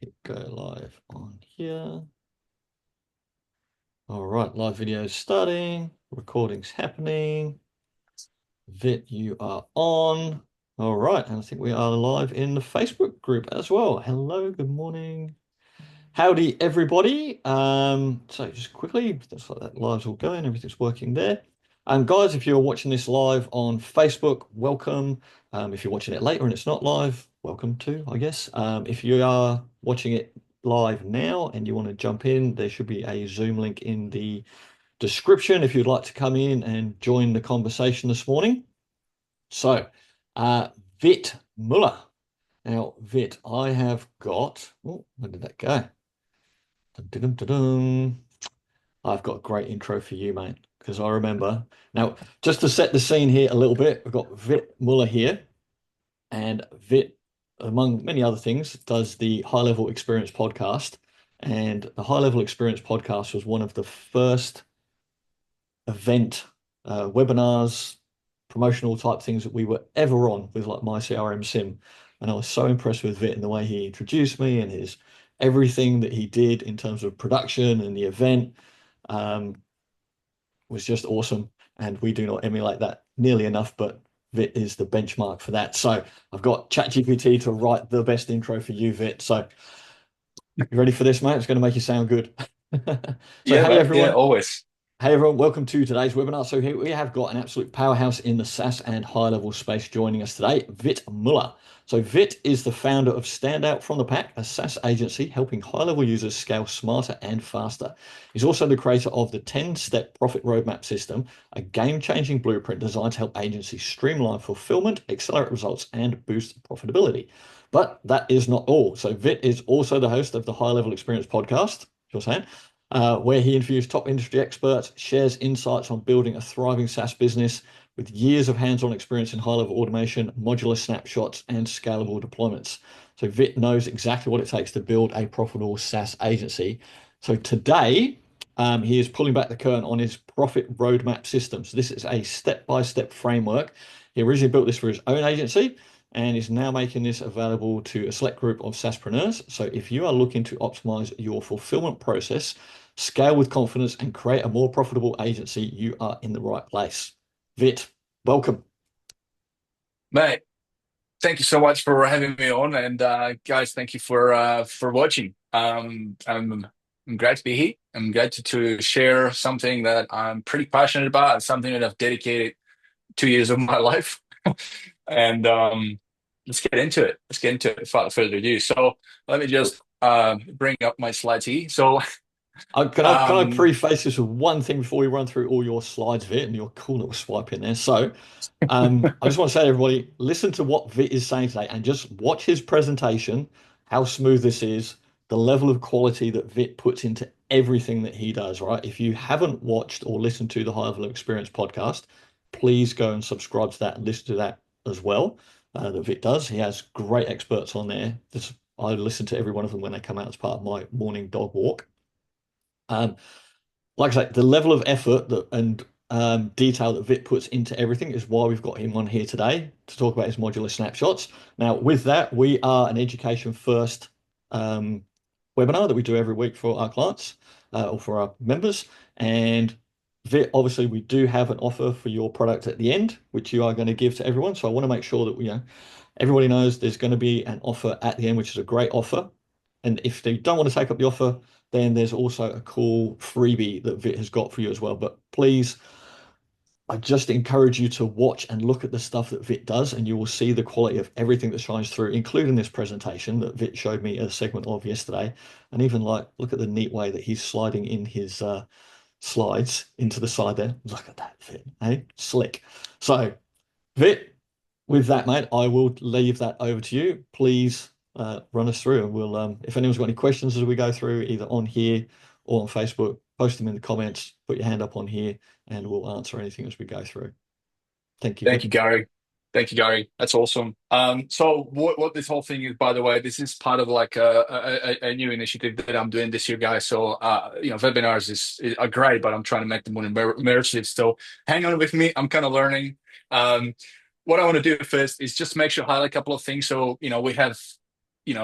Hit go live on here. All right, live video is starting. Recording's happening. Vit, you are on. All right, and I think we are live in the Facebook group as well. Hello, good morning. Howdy, everybody. So just quickly, that's like that live's all going, everything's working there. Guys, if you're watching this live on Facebook, welcome. If you're watching it later and it's not live, welcome too, I guess. If you are watching it live now and you want to jump in, there should be a Zoom link in the description if you'd like to come in and join the conversation this morning. So, Vit Muller. Now, Vit, I have got, oh, where did that go? Dun, dun, dun, dun. I've got a great intro for you, mate, because I remember. Now, just to set the scene here a little bit, we've got Vit Muller here, and Vit, among many other things, does the High Level Experience podcast. And the High Level Experience podcast was one of the first event webinars, promotional type things that we were ever on with like my CRM sim. And I was so impressed with Vit and the way he introduced me and his everything that he did in terms of production and the event um, was just awesome. And we do not emulate that nearly enough, but Vit is the benchmark for that. So I've got ChatGPT to write the best intro for you, Vit. So you ready for this, mate? It's going to make you sound good. So Yeah, hey, man. Yeah, everyone. always. Hey everyone, welcome to today's webinar. So here we have got an absolute powerhouse in the SaaS and high-level space joining us today, Vit Muller. So Vit is the founder of Standout from the Pack, a SaaS agency helping high-level users scale smarter and faster. He's also the creator of the 10-step profit roadmap system, a game-changing blueprint designed to help agencies streamline fulfillment, accelerate results, and boost profitability. But that is not all. So Vit is also the host of the High Level Experience podcast, you're saying, where he interviews top industry experts, shares insights on building a thriving SaaS business with years of hands-on experience in high-level automation, modular snapshots, and scalable deployments. So Vit knows exactly what it takes to build a profitable SaaS agency. So today, he is pulling back the curtain on his profit roadmap system. So this is a step-by-step framework. He originally built this for his own agency and is now making this available to a select group of SaaS-preneurs. So if you are looking to optimize your fulfillment process, scale with confidence, and create a more profitable agency, you are in the right place. Vit, welcome. Mate, thank you so much for having me on. And guys, thank you for watching. I'm glad to be here. I'm glad to share something that I'm pretty passionate about and something that I've dedicated 2 years of my life. And let's get into it. Let's get into it without further ado. So let me just bring up my slides here. So Can I um, preface this with one thing before we run through all your slides, Vit, and your cool little swipe in there? So, I just want to say to everybody, listen to what Vit is saying today and just watch his presentation, how smooth this is, the level of quality that Vit puts into everything that he does, right? If you haven't watched or listened to the High Level Experience podcast, please go and subscribe to that and listen to that as well, that Vit does. He has great experts on there. I listen to every one of them when they come out as part of my morning dog walk. Um, like I say, the level of effort that and detail that Vit puts into everything is why we've got him on here today to talk about his modular snapshots. Now, with that, we are an education first webinar that we do every week for our clients or for our members. And Vit, obviously, we do have an offer for your product at the end, which you are going to give to everyone. So I want to make sure that everybody knows there's going to be an offer at the end, which is a great offer. And if they don't want to take up the offer, then there's also a cool freebie that Vit has got for you as well. But please, I just encourage you to watch and look at the stuff that Vit does, and you will see the quality of everything that shines through, including this presentation that Vit showed me a segment of yesterday. And even like, look at the neat way that he's sliding in his slides into the side there. Look at that, Vit, hey? Slick. So, Vit, with that, mate, I will leave that over to you. Please run us through, and we'll if anyone's got any questions as we go through, either on here or on Facebook, post them in the comments, put your hand up on here, and we'll answer anything as we go through. Thank you, Thank you, Vic. Gary. Thank you, Gary. That's awesome. So what this whole thing is, by the way, this is part of like a new initiative that I'm doing this year, guys. So webinars are great, but I'm trying to make them more immersive. So hang on with me. I'm kind of learning. Um, what I want to do first is just make sure highlight a couple of things. So we have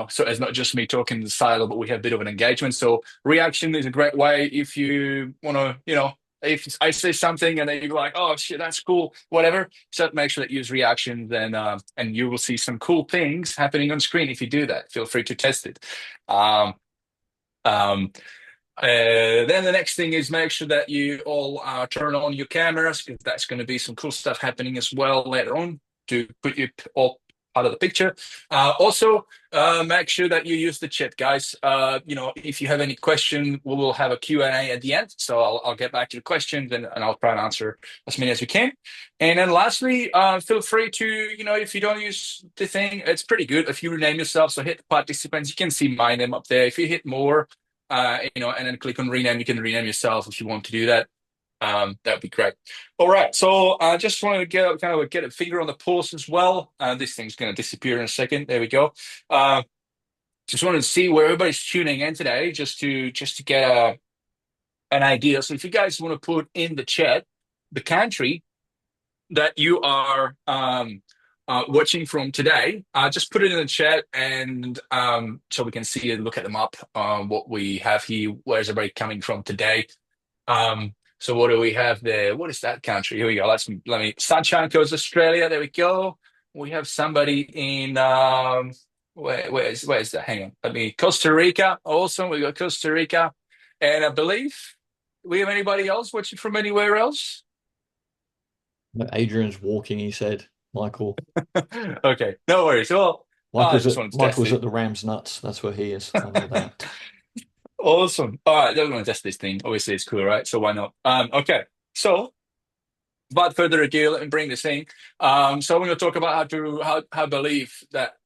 so it's not just me talking in the silo, but we have a bit of an engagement. So reaction is a great way if you want to, if I say something and then you're like, oh shit, that's cool, whatever. So make sure that you use reactions, and you will see some cool things happening on screen if you do that. Feel free to test it. Um, um, then the next thing is make sure that you all turn on your cameras, because that's going to be some cool stuff happening as well later on to put you all out of the picture. Also, make sure that you use the chat, guys. If you have any question, we will have a Q&A at the end. So I'll get back to the questions, and I'll try and answer as many as we can. And then lastly, feel free to, if you don't use the thing, it's pretty good if you rename yourself. So hit participants. You can see my name up there. If you hit more, and then click on rename. You can rename yourself if you want to do that. That'd be great. All right, so I just wanted to get a finger on the pulse as well. This thing's going to disappear in a second. There we go. Just wanted to see where everybody's tuning in today, just to get an idea. So if you guys want to put in the chat the country that you are watching from today, just put it in the chat, and so we can see and look at them up. What we have here, where's everybody coming from today? So what do we have there? What is that country? Here we go. Let me. Sunshine Coast, Australia. There we go. We have somebody in where's that? Hang on. Costa Rica. Awesome. We got Costa Rica, and I believe we have anybody else watching from anywhere else. Adrian's walking, he said. Michael. Okay, no worries. Well, Michael's at the Rams Nuts. That's where he is. I know that. Awesome. All right, I'm going to test this thing. Obviously, it's cool, right? So why not? Okay. So, without further ado, let me bring this in. So we're going to talk about how I believe that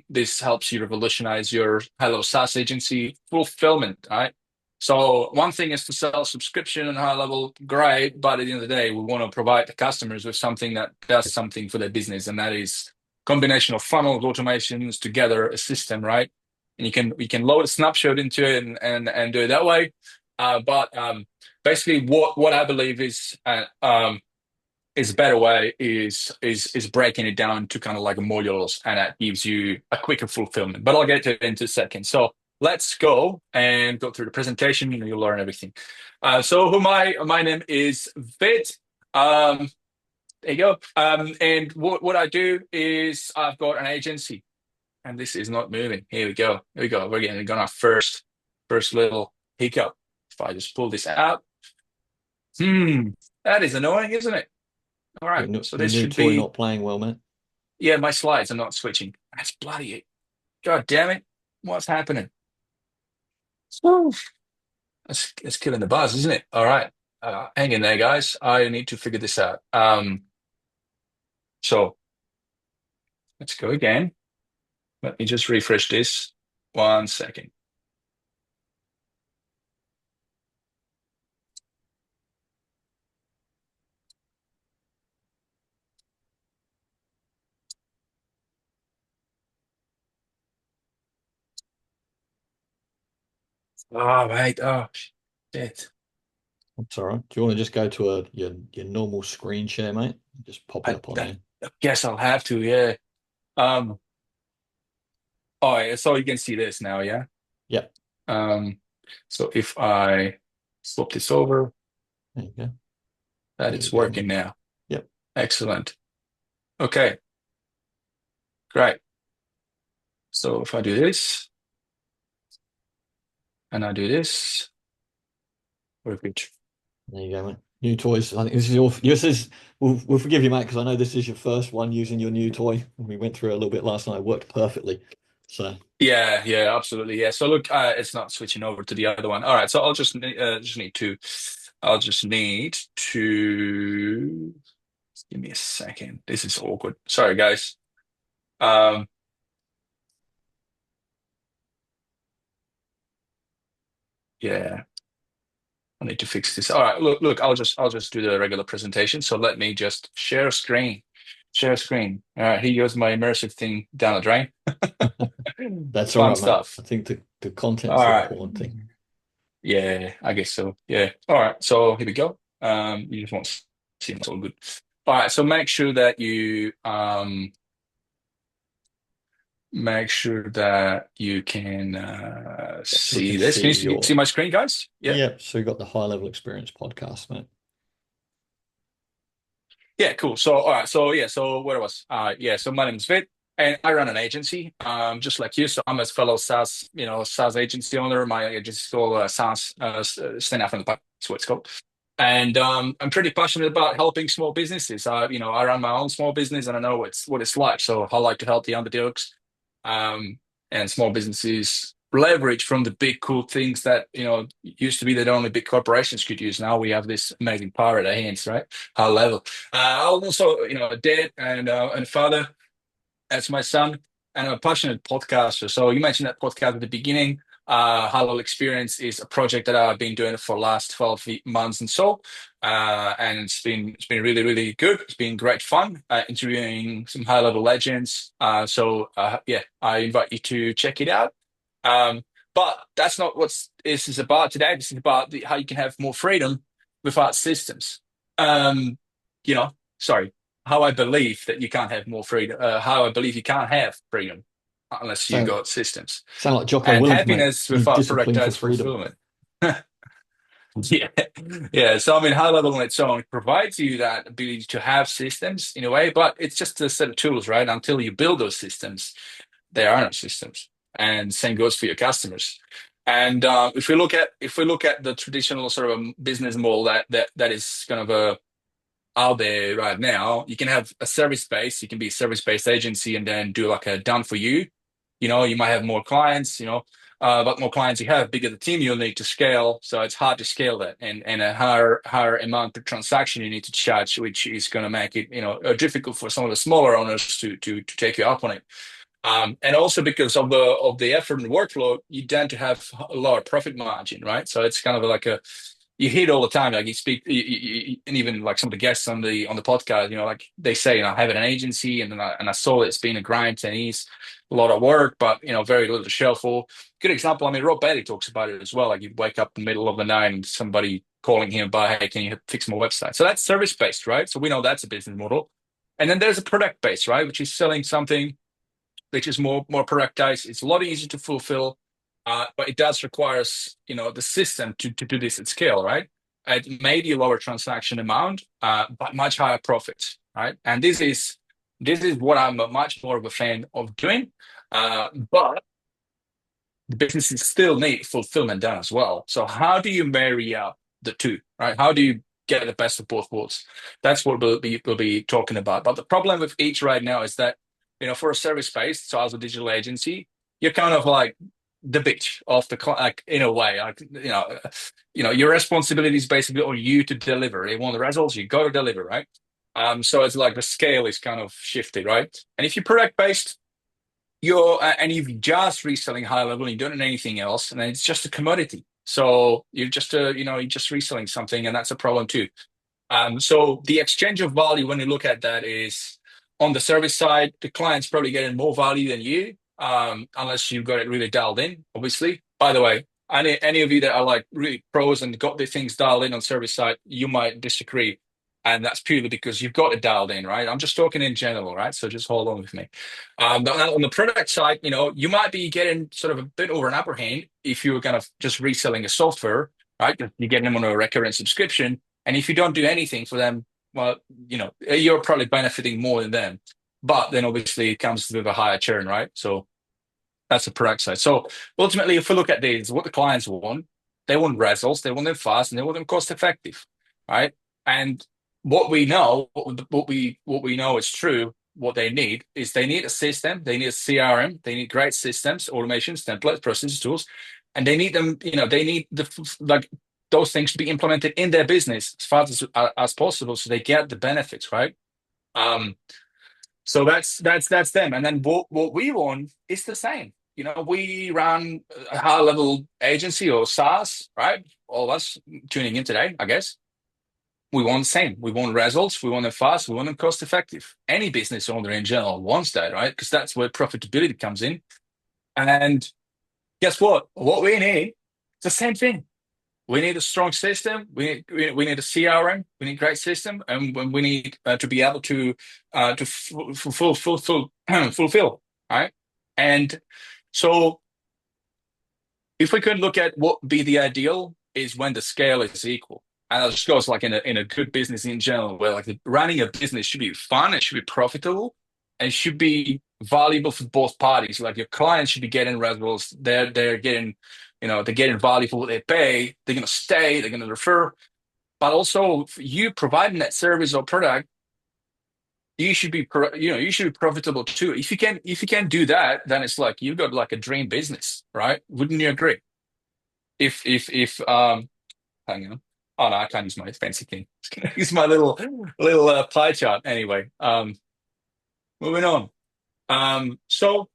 this helps you revolutionize your HighLevel SaaS agency fulfillment. All right. So one thing is to sell subscription and HighLevel, great, but at the end of the day, we want to provide the customers with something that does something for their business, and that is combination of funnels, automations together, a system, right? And you can load a snapshot into it and do it that way. But basically, what I believe is a better way is breaking it down to kind of like modules, and that gives you a quicker fulfillment. But I'll get to it in 2 seconds. So let's go and go through the presentation. You'll learn everything. So my name is Vit. There you go. And what I do is I've got an agency, and this is not moving. Here we go. We're getting our first little hiccup. If I just pull this out, that is annoying, isn't it? All right. So this new should toy be. not playing well, man. Yeah, my slides are not switching. That's bloody. God damn it! What's happening? Woo. That's killing the buzz, isn't it? All right. Hang in there, guys. I need to figure this out. So let's go again. Let me just refresh this. 1 second. Oh, mate. Oh, shit. That's all right. Do you want to just go to your normal screen share, mate? Just pop it up on there. I guess I'll have to, yeah. Oh, yeah, so you can see this now, yeah? Yep. So if I swap this over, There you go. that it's working now. Yep. Excellent. Okay. Great. So if I do this, and I do this, we're good. There you go, mate. New toys. I think we'll forgive you, mate, because I know this is your first one using your new toy. We went through it a little bit last night. It worked perfectly. So yeah, absolutely. Yeah. So look, it's not switching over to the other one. All right. So I'll just need to give me a second. This is awkward. Sorry, guys. Yeah. I need to fix this. All right, look, I'll just do the regular presentation. So let me just share screen. Share screen. All right, here goes my immersive thing down the drain. that's all Fun right, stuff. mate. I think the content's the important thing. Yeah, I guess so. Yeah. All right, so here we go. You just want to see it's all good. All right, so make sure that you make sure that you can So we see can this. see Can you see your, my screen, guys? Yeah. yeah. So you got the high level experience podcast, mate. Yeah, cool. So, all right. So, yeah. So, where I was? Yeah. So, my name is Vit, and I run an agency, just like you. So, I'm a fellow SaaS, SaaS agency owner. My agency is called SaaS, Stand Out from the Pack. That's what it's called. And I'm pretty passionate about helping small businesses. I run my own small business, and I know what it's like. So, I like to help the underdogs, um, and small businesses leverage from the big cool things that used to be that only big corporations could use. Now we have this amazing power at our hands, right? HighLevel. I'm also, a dad and father. That's my son, and I'm a passionate podcaster. So you mentioned that podcast at the beginning. HighLevel Experience is a project that I've been doing for the last 12 months and so, and it's been really really good. It's been great fun interviewing some high level legends. Yeah, I invite you to check it out. Um, but that's not what this is about today. This is about how you can have more freedom without systems. Um, you know, sorry, how I believe that you can't have more freedom, how I believe you can't have freedom unless you Sound got systems sound like Jocko and Willink, mate. happiness Use without discipline for productized freedom. fulfillment. Yeah, yeah. So I mean, high level on its own provides you that ability to have systems in a way, but it's just a set of tools, right? Until you build those systems, there are no systems, and same goes for your customers. And if we look at the traditional sort of business model that is kind of out there right now, you can have a service base. You can be a service based agency and then do like a done for you. You might have more clients. But more clients you have, bigger the team you'll need to scale. So it's hard to scale that, and a higher amount per transaction you need to charge, which is going to make it difficult for some of the smaller owners to take you up on it. And also because of the effort and workflow, you tend to have a lower profit margin, right? So it's kind of like you hear it all the time. Like you speak, and even like some of the guests on the podcast, like they say, I have an agency, and I saw it's been a grind, and it's a lot of work, but very little to show for. Good example. I mean, Rob Bailey talks about it as well. Like you wake up in the middle of the night and somebody calling him about, hey, can you fix my website? So that's service based, right? So we know that's a business model. And then there's a product based, right, which is selling something which is more productized. It's a lot easier to fulfill, but it does require the system to do this at scale, right? It may be a lower transaction amount, but much higher profits, right? And this is what I'm much more of a fan of doing. But the businesses still need fulfillment done as well. So how do you marry up the two, right? How do you get the best of both worlds? That's what we'll be talking about. But the problem with each right now is that, for a service based, so as a digital agency, you're kind of like the bitch of like in a way, like your responsibility is basically on you to deliver. They want the results, you got to deliver, right? So it's like the scale is kind of shifted, right? And if you're product based, and you're just reselling high level and you don't know anything else, and then it's just a commodity. So you're just reselling something, and that's a problem too. So the exchange of value when you look at that is on the service side, the client's probably getting more value than you, unless you've got it really dialed in, obviously. By the way, any of you that are like really pros and got the things dialed in on service side, you might disagree. And that's purely because you've got it dialed in, right? I'm just talking in general, right? So just hold on with me. But on the product side, you might be getting sort of a bit over an upper hand if you're kind of just reselling a software, right? You're getting them on a recurrent subscription. And if you don't do anything for them, well, you're probably benefiting more than them. But then obviously it comes with a higher churn, right? So that's the product side. So ultimately, if we look at these, what the clients want, they want results, they want them fast, and they want them cost effective, right? And what we know, what we know is true. What they need is they need a system, they need a CRM, they need great systems, automations, templates, processes, tools, and they need them. They need like those things to be implemented in their business as fast as possible, so they get the benefits, right? Um, so that's them. And then what we want is the same. We run a high level agency or SaaS, right? All of us tuning in today, I guess. We want the same. We want results. We want them fast. We want them cost effective. Any business owner in general wants that, right? Because that's where profitability comes in. And guess what? What we need is the same thing. We need a strong system. We need a CRM. We need a great system, and we need to be able to fulfill, right? And so if we could look at what be the ideal is when the scale is equal. And that just goes like in a good business in general, where like running a business should be fun, it should be profitable, and it should be valuable for both parties. Like your clients should be getting results, they're getting, they're getting value for what they pay, they're gonna stay, they're gonna refer. But also you providing that service or product, you should be you should be profitable too. If you can do that, then it's like you've got like a dream business, right? Wouldn't you agree? If hang on. Oh no, I can't use my fancy thing. It's gonna use my little pie chart anyway. Moving on. So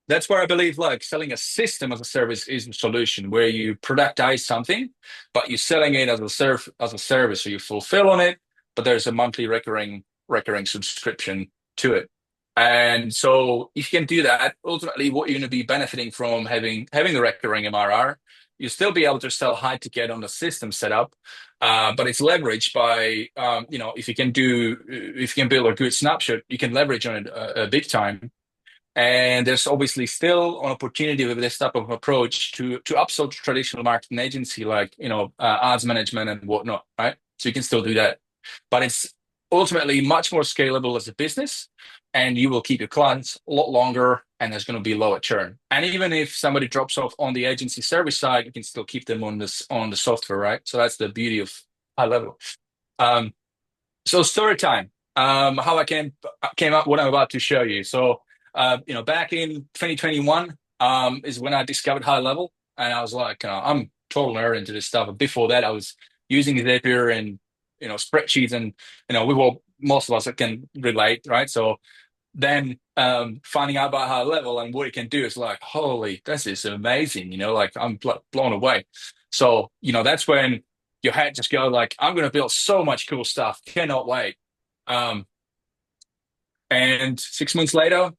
that's where I believe like selling a system as a service is the solution, where you productize something, but you're selling it as a service, so you fulfill on it, but there's a monthly recurring subscription to it. And so if you can do that, ultimately what you're going to be benefiting from having the recurring MRR, you'll still be able to sell high ticket on the system setup, but it's leveraged by if you can build a good snapshot, you can leverage on it a big time. And there's obviously still an opportunity with this type of approach to upsell to traditional marketing agency, like ads management and whatnot, right? So you can still do that, but it's ultimately much more scalable as a business, and you will keep your clients a lot longer, and there's going to be lower churn. And even if somebody drops off on the agency service side, you can still keep them on the software, right? So that's the beauty of HighLevel. Um, so story time. How I came up what I'm about to show you. So, back in 2021, is when I discovered HighLevel, and I was like, I'm total nerd into this stuff. But before that, I was using Zapier and spreadsheets, and we all most of us can relate, right? So then finding out about HighLevel and what it can do is like, holy, this is amazing. Like I'm blown away. So that's when your head just go like, I'm going to build so much cool stuff. Cannot wait. Um, and 6 months later,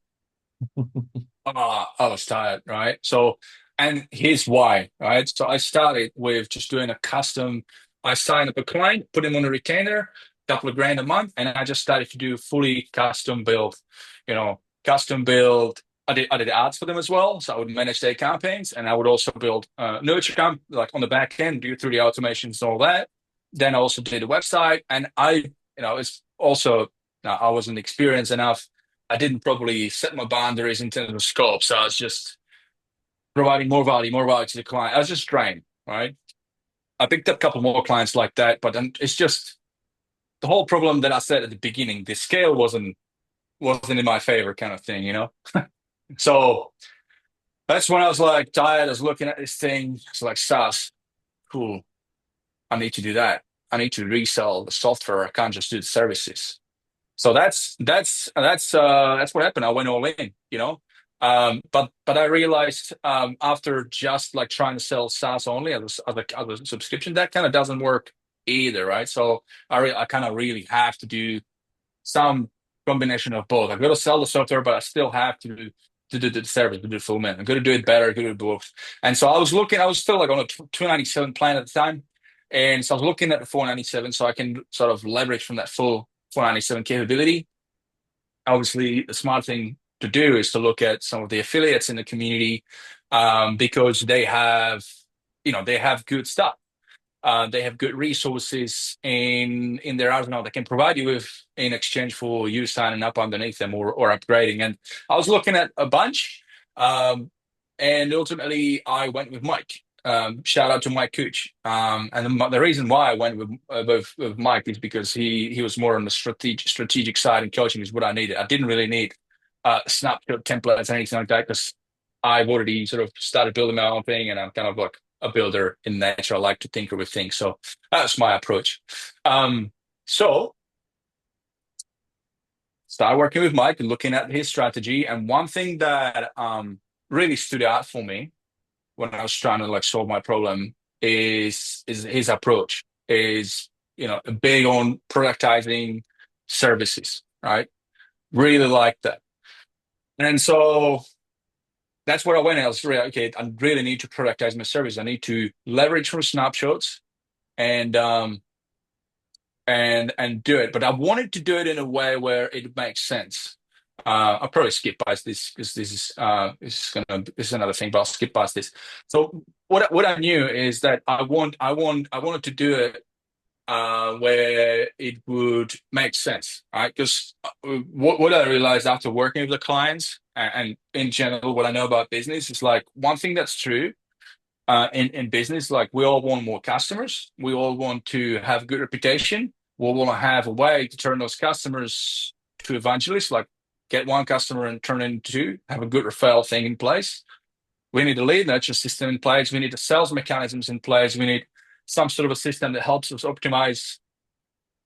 I was tired, right? So, and here's why, right? So I started with just doing a custom. I signed up a client, put him on a retainer, couple of grand a month, and I just started to do fully custom build, custom build. I did ads for them as well, so I would manage their campaigns, and I would also build nurture camp like on the back end, do through the automations and all that. Then I also did a website, and it's also I wasn't experienced enough. I didn't probably set my boundaries in terms of scope, so I was just providing more value to the client. I was just drained, right? I picked up a couple more clients like that, but then it's just the whole problem that I said at the beginning. The scale wasn't in my favor, kind of thing. So that's when I was like tired. I was looking at this thing. It's like SaaS, cool. I need to do that. I need to resell the software. I can't just do the services. So that's what happened. I went all in. But I realized after just like trying to sell SaaS only as a subscription, that kind of doesn't work either, right? So I kind of really have to do some combination of both. I've got to sell the software, but I still have to do the service, to do the fulfillment. I'm going to do it better, going to do both. And so I was looking. I was still like on a 297 plan at the time, and so I was looking at the 497, so I can sort of leverage from that full 497 capability. Obviously, the smart thing to do is to look at some of the affiliates in the community, because they have good stuff. They have good resources in their arsenal that can provide you with in exchange for you signing up underneath them or upgrading. And I was looking at a bunch, and ultimately I went with Mike. Shout out to Mike Cooch. And the reason why I went with Mike is because he was more on the strategic side, and coaching is what I needed. I didn't really need snapshot templates or anything like that, because I've already sort of started building my own thing, and I'm kind of like a builder in nature. I like to tinker with things. So that's my approach. So start working with Mike and looking at his strategy. And one thing that really stood out for me when I was trying to like solve my problem is his approach is big on productizing services, right? Really like that. And so that's where I went. I was really okay. I really need to productize my service. I need to leverage from snapshots and and do it. But I wanted to do it in a way where it makes sense. I'll probably skip past this because this is another thing, but I'll skip past this. So what I knew is that I wanted to do it where it would make sense, right? Because what I realized after working with the clients and in general, what I know about business is like one thing that's true in business, like we all want more customers, we all want to have a good reputation, we all want to have a way to turn those customers to evangelists, like get one customer and turn it into two, have a good referral thing in place. We need a lead nurture system in place. We need the sales mechanisms in place. We need some sort of a system that helps us optimize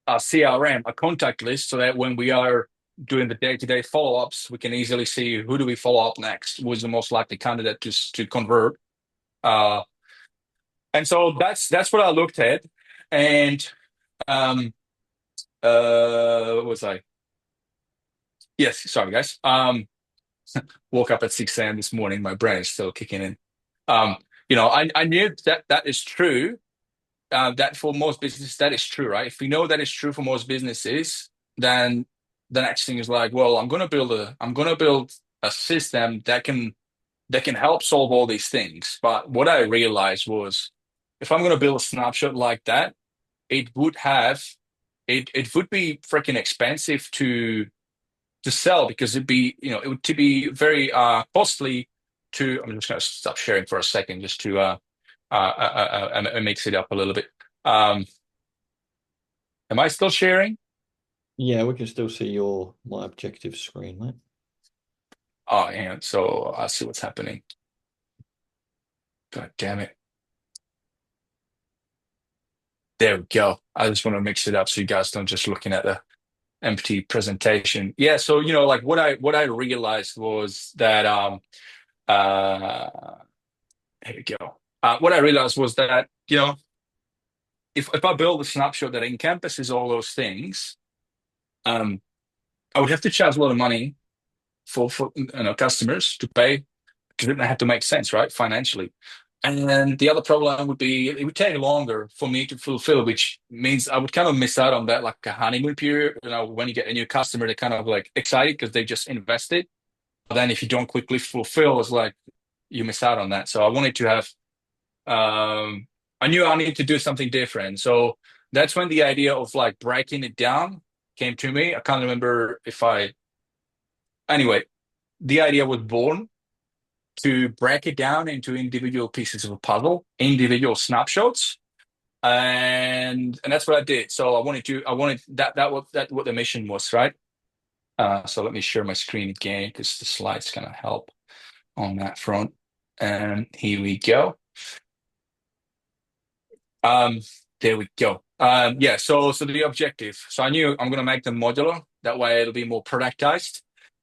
our CRM, a contact list, so that when we are doing the day-to-day follow-ups, we can easily see who do we follow up next, who is the most likely candidate to convert. Uh, and so that's what I looked at. And what was I? Yes, sorry guys. Woke up at 6 a.m. this morning. My brain is still kicking in. I knew that is true. That for most businesses, that is true, right? If we know that is true for most businesses, then the next thing is like, well, I'm gonna build a system that can help solve all these things. But what I realized was, if I'm gonna build a snapshot like that, it would be freaking expensive to sell, because it would to be very costly to. I'm just gonna stop sharing for a second just to mix it up a little bit. Am I still sharing? Yeah, we can still see my objective screen, mate. Oh, hang on. So I'll see what's happening. God damn it. There we go. I just want to mix it up so you guys don't just looking at the empty presentation. Yeah, so like what I realized was that here we go. What I realized was that, if I build a snapshot that encompasses all those things, I would have to charge a lot of money for customers to pay, because it had to make sense, right, financially. And then the other problem would be it would take longer for me to fulfill, which means I would kind of miss out on that, like a honeymoon period. When you get a new customer, they're kind of like excited because they just invested. But then if you don't quickly fulfill, it's like you miss out on that. So I wanted to have, I knew I needed to do something different. So that's when the idea of like breaking it down came to me. I can't remember anyway, the idea was born to break it down into individual pieces of a puzzle, individual snapshots, and that's what I did. So I wanted that what the mission was, right? So let me share my screen again because the slides kind of help on that front. And here we go. There we go. Yeah. So the objective. So I knew I'm going to make them modular. That way it'll be more productized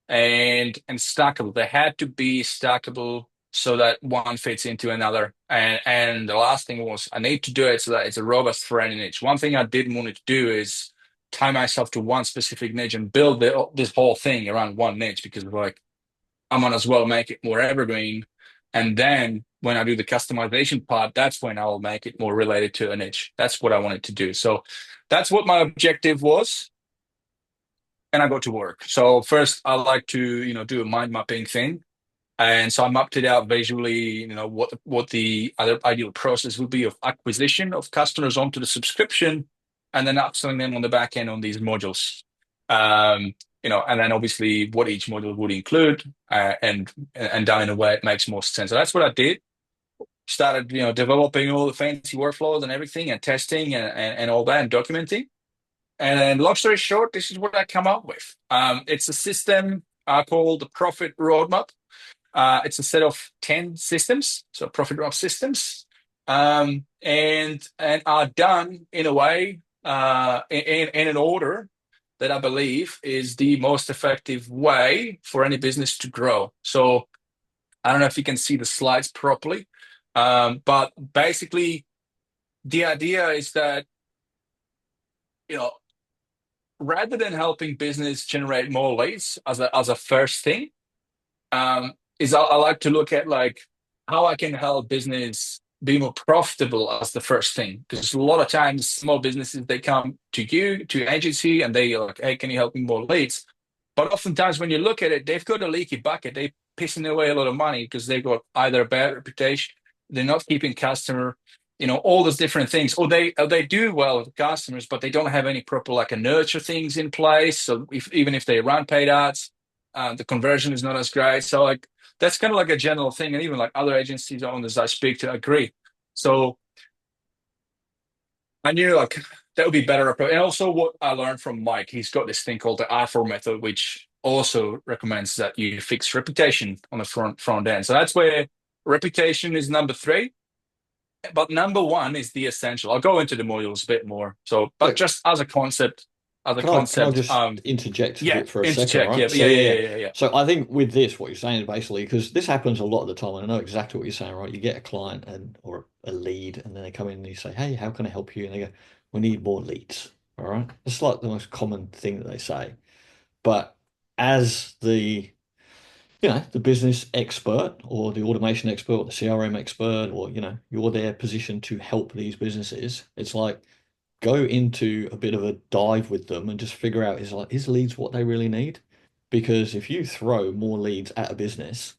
and stackable. They had to be stackable so that one fits into another. And the last thing was I need to do it so that it's a robust for any niche. One thing I didn't want to do is tie myself to one specific niche and build this whole thing around one niche, because like I might as well make it more evergreen. And then when I do the customization part, that's when I'll make it more related to a niche. That's what I wanted to do. So that's what my objective was. And I go to work. So first I like to, do a mind mapping thing. And so I mapped it out visually, what the other ideal process would be of acquisition of customers onto the subscription, and then upselling them on the back end on these modules. And then obviously what each module would include, and done in a way it makes more sense. So that's what I did. Started, developing all the fancy workflows and everything, and testing and all that, and documenting. And then, long story short, this is what I come up with. It's a system called the Profit Roadmap. It's a set of 10 systems, so profit roadmap systems, and are done in a way, in an order that I believe is the most effective way for any business to grow. So I don't know if you can see the slides properly, but basically the idea is that, rather than helping business generate more leads as a first thing, is I like to look at like how I can help business be more profitable as the first thing. Because a lot of times small businesses, they come to you, to agency, and they are like, hey, can you help me more leads? But oftentimes when you look at it, they've got a leaky bucket. They're pissing away a lot of money because they've got either a bad reputation, they're not keeping customer, all those different things. Or they do well with customers, but they don't have any proper like a nurture things in place. So even if they run paid ads, the conversion is not as great. So like that's kind of like a general thing. And even like other agencies owners I speak to agree. So I knew like that would be better approach. And also what I learned from Mike, he's got this thing called the R4 method, which also recommends that you fix reputation on the front end. So that's where reputation is number three. But number one is the essential. I'll go into the modules a bit more. So, but So just as a can I concept, just interject a yeah, bit for a second, interject. right? Yeah, So yeah, yeah, yeah, yeah. yeah, yeah. So I think with this, what you're saying is basically because this happens a lot of the time, and I know exactly what you're saying, right? You get a client and or a lead, and then they come in and you say, "Hey, how can I help you?" And they go, "We need more leads." All right, it's like the most common thing that they say. But as the business expert or the automation expert or the CRM expert, or you're there positioned to help these businesses, it's like go into a bit of a dive with them and just figure out is leads what they really need? Because if you throw more leads at a business,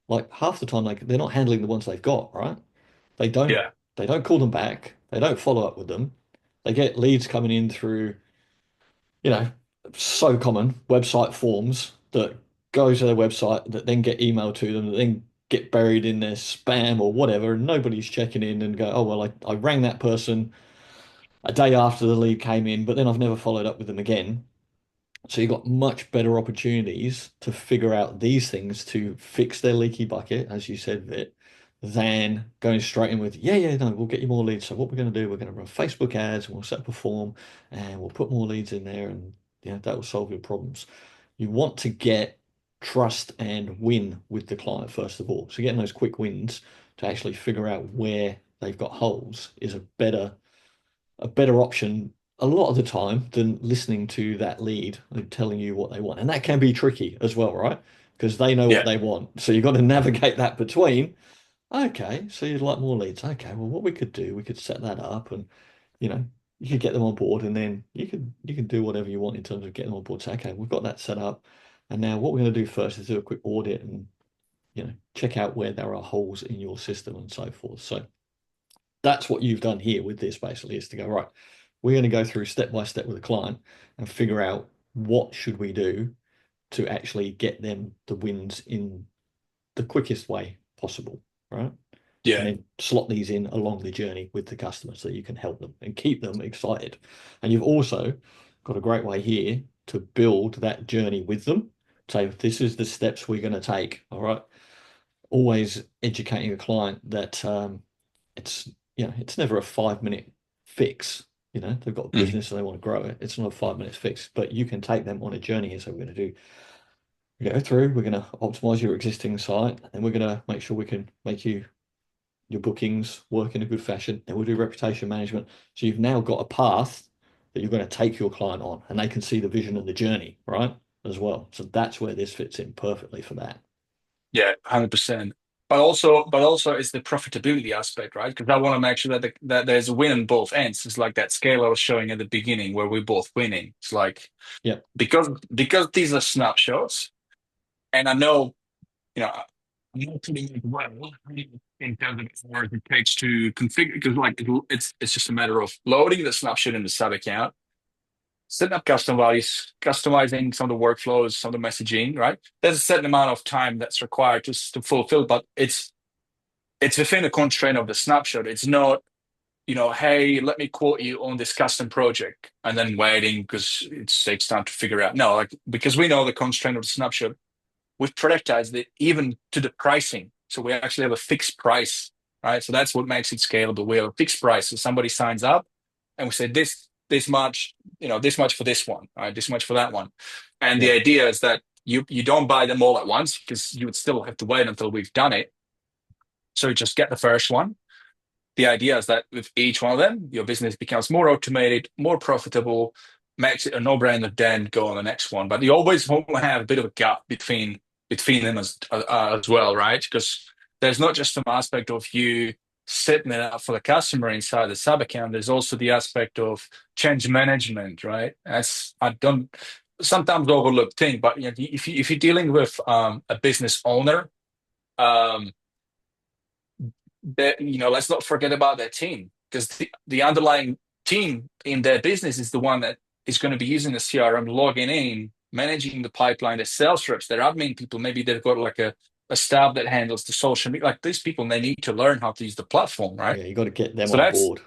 like half the time they're not handling the ones they've got, right? They don't Yeah. they don't call them back, they don't follow up with them. They get leads coming in through, you know, so common website forms that go to their website that then get emailed to them, that then get buried in their spam or whatever, and nobody's checking in and go, oh well, I rang that person a day after the lead came in, but then I've never followed up with them again. So you've got much better opportunities to figure out these things to fix their leaky bucket, as you said, Vit, than going straight in with, yeah, yeah, no, we'll get you more leads. So what we're going to do, we're going to run Facebook ads and we'll set up a form and we'll put more leads in there and that will solve your problems. You want to get trust and win with the client first of all. So getting those quick wins to actually figure out where they've got holes is a better option a lot of the time than listening to that lead and telling you what they want. And that can be tricky as well, right? Because they know what Yeah. they want. So you've got to navigate that between, okay, so you'd like more leads. Okay, well, what we could do, we could set that up and, you know, you could get them on board and then you can do whatever you want in terms of getting them on board. Say, okay, we've got that set up. And now what we're going to do first is do a quick audit and, check out where there are holes in your system and so forth. So that's what you've done here with this basically is to go, right, we're going to go through step by step with the client and figure out what should we do to actually get them the wins in the quickest way possible, right? And Yeah. then slot these in along the journey with the customer so you can help them and keep them excited. And you've also got a great way here to build that journey with them. So this is the steps we're going to take. All right. Always educating a client that it's it's never a 5 minute fix. They've got a Mhm. business and they want to grow it. It's not a 5 minute fix, but you can take them on a journey here. So we go through, we're going to optimize your existing site, and we're going to make sure we can make your bookings work in a good fashion. Then we'll do reputation management. So you've now got a path that you're going to take your client on, and they can see the vision and the journey, right? As well. So that's where this fits in perfectly for that. Yeah, 100%. But also it's the profitability aspect, right? Because I want to make sure that there's a win on both ends. It's like that scale I was showing at the beginning where we're both winning. It's like Yep. because these are snapshots, and I know, I'm not putting it well in terms of hours it takes to configure because like it's just a matter of loading the snapshot in the sub account, setting up custom values, customizing some of the workflows, some of the messaging, right? There's a certain amount of time that's required to fulfill, but it's within the constraint of the snapshot. It's not, hey, let me quote you on this custom project and then waiting because it takes time to figure out. No, like because we know the constraint of the snapshot, we've productized it even to the pricing. So we actually have a fixed price, right? So that's what makes it scalable. We have a fixed price. So somebody signs up and we say this much, this much for this one, right? This much for that one. And the Yep. idea is that you don't buy them all at once because you would still have to wait until we've done it. So you just get the first one. The idea is that with each one of them, your business becomes more automated, more profitable, makes it a no-brainer, then go on the next one. But you always want to have a bit of a gap between them as well, right? Because there's not just some aspect of you setting it up for the customer inside the sub account. There's also the aspect of change management, right? As I don't. sometimes overlooked thing. But you know, if you're dealing with a business owner, um, that, you know, let's not forget about their team, because the underlying team in their business is the one that is going to be using the CRM, logging in, managing the pipeline, the sales reps, their admin people. Maybe they've got like a staff that handles the social media. Like these people, they need to learn how to use the platform, right? Yeah, you got to get them So on board.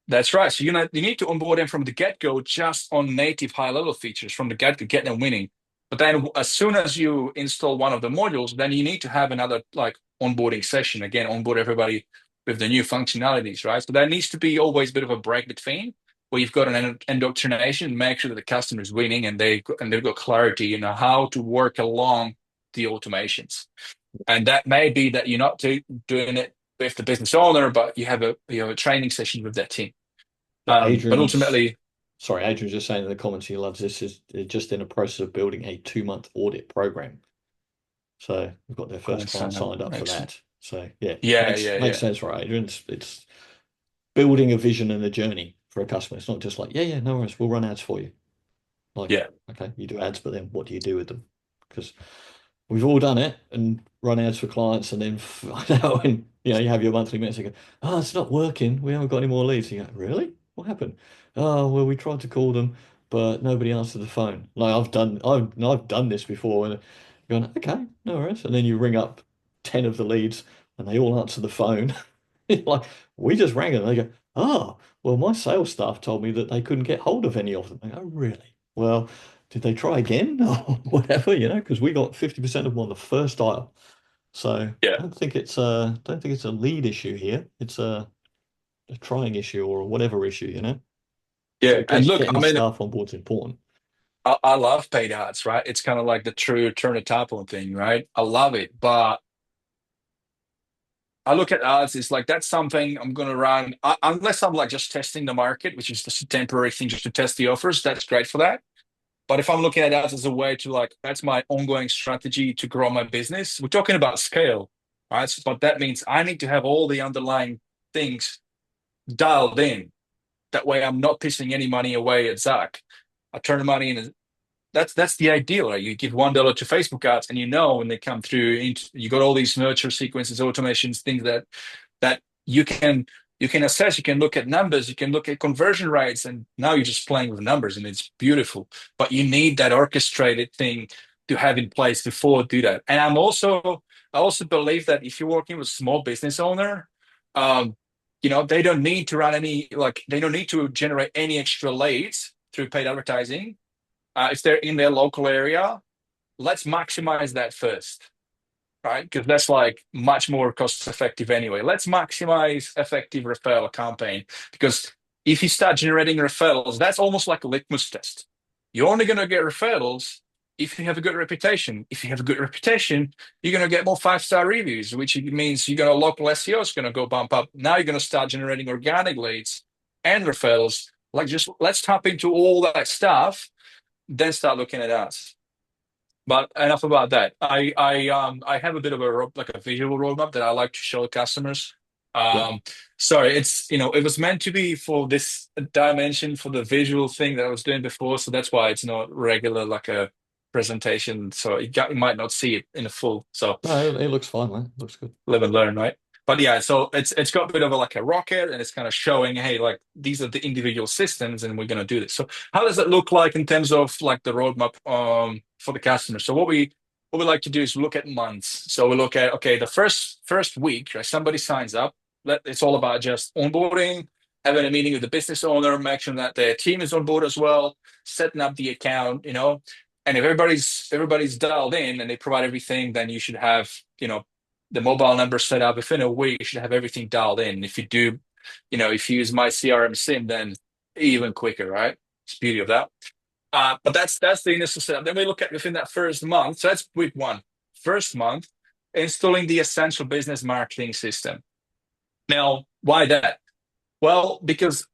that's right. So you need to onboard them from the get-go just on native high-level features from the get-go, get them winning. But then as soon as you install one of the modules, then you need to have another like onboarding session again, onboard everybody with the new functionalities, right? So there needs to be always a bit of a break between where you've got an indoctrination, make sure that the customer is winning and they've got clarity in how to work along the automations. And that may be that you're not doing it with the business owner, but you have a training session with that team. But But ultimately, Adrian's just saying in the comments he loves this is they're just in the process of building a 2-month audit program. So we've got their first client signed up for excellent. that. So yeah, Yeah, makes yeah. sense, right, Adrian? It's building a vision and a journey for a customer. It's not just like, yeah, no worries, we'll run ads for you. Like, Yeah, okay, you do ads, but then what do you do with them? Because we've all done it and run ads for clients, and then find out when you have your monthly minutes. You go, oh, it's not working. We haven't got any more leads. You go, really? What happened? Oh, well, we tried to call them, but nobody answered the phone. Like I've done this before, and you're going, okay, no worries. And then you ring up 10 of the leads, and they all answer the phone. Like we just rang them. They go, oh, well, my sales staff told me that they couldn't get hold of any of them. I go, really? Well, did they try again or whatever, because we got 50% of them on the first dial. So yeah, don't think it's a lead issue here. It's a trying issue or whatever issue. yeah. So And look, getting I mean, staff on board is important. I love paid ads, right? It's kind of like the true turn the tap on thing, right? I love it, but I look at ads, it's like that's something I'm going to run unless I'm like just testing the market, which is just a temporary thing just to test the offers. That's great for that. But if I'm looking at ads as a way to like, that's my ongoing strategy to grow my business, we're talking about scale, right? But that means I need to have all the underlying things dialed in. That way I'm not pissing any money away at Zach. I turn the money in. That's the ideal, right? You give $1 to Facebook ads, and you know when they come through, you got all these nurture sequences, automations, things that you can assess. You can look at numbers, you can look at conversion rates, and now you're just playing with numbers, and it's beautiful. But you need that orchestrated thing to have in place before do that. And I also believe that if you're working with a small business owner, um, they don't need to run any like they don't need to generate any extra leads through paid advertising. If they're in their local area, let's maximize that first, right? Because that's like much more cost effective anyway. Let's maximize effective referral campaign, because if you start generating referrals, that's almost like a litmus test. You're only going to get referrals if you have a good reputation. If you have a good reputation, you're going to get more 5-star reviews, which means you're going to local SEO is going to go bump up. Now you're going to start generating organic leads and referrals. Like just let's tap into all that stuff, then start looking at ads. But enough about that. I have a bit of like a visual roadmap that I like to show customers. Yeah. Um, Sorry, it's it was meant to be for this dimension for the visual thing that I was doing before, so that's why it's not regular like a presentation. So you might not see it in a full. So No, it looks fine, man. It looks good. live and learn, right? But yeah, so it's got a bit of like a rocket, and it's kind of showing, hey, like these are the individual systems, and we're gonna do this. So how does it look like in terms of like the roadmap for the customer? So what we like to do is look at months. So we look at okay, the first week, right, somebody signs up. It's all about just onboarding, having a meeting with the business owner, make sure that their team is on board as well, setting up the account, and if everybody's dialed in and they provide everything, then you should have, the mobile number set up. Within a week, you should have everything dialed in. If you do, if you use my CRM sim, then even quicker, right? It's the beauty of that. But that's the initial setup. Then we look at within that first month. So that's week one. First month, installing the essential business marketing system. Now, why that? Well, because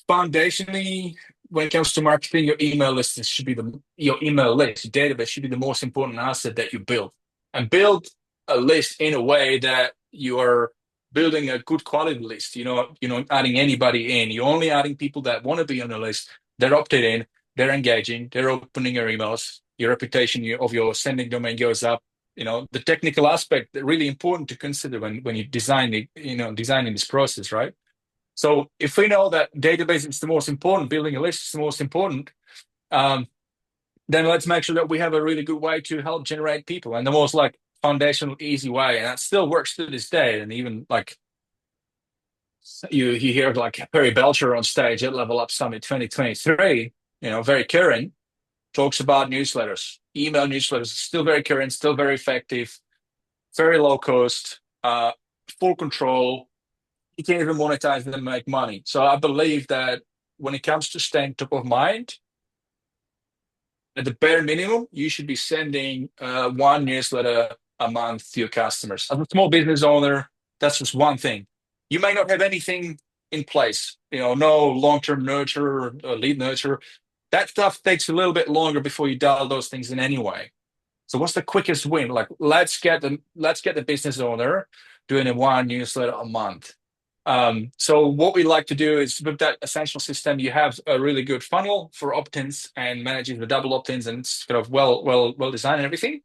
foundationally, when it comes to marketing, your email list should be your email list, your database should be the most important asset that you build. And build a list in a way that you are building a good quality list. You're not adding anybody in. You're only adding people that want to be on the list. They're opted in. they're engaging, they're opening your emails, your reputation of your sending domain goes up. The technical aspect really important to consider when you design it, designing this process, right? So if we know that database is the most important, building a list is the most important, um, then let's make sure that we have a really good way to help generate people, and the most like foundational, easy way, and that still works to this day. And even like you hear like Perry Belcher on stage at Level Up Summit 2023, very current, talks about newsletters, email newsletters, still very current, still very effective, very low cost, full control. You can't even monetize them and make money. So I believe that when it comes to staying top of mind, at the bare minimum, you should be sending one newsletter a month to your customers. As a small business owner, that's just one thing. You may not have anything in place, no long-term nurture or lead nurture. That stuff takes a little bit longer before you dial those things in anyway. So what's the quickest win? Like let's get the business owner doing a one newsletter a month. So what we like to do is with that essential system, you have a really good funnel for opt-ins and managing the double opt-ins, and it's kind of well designed and everything.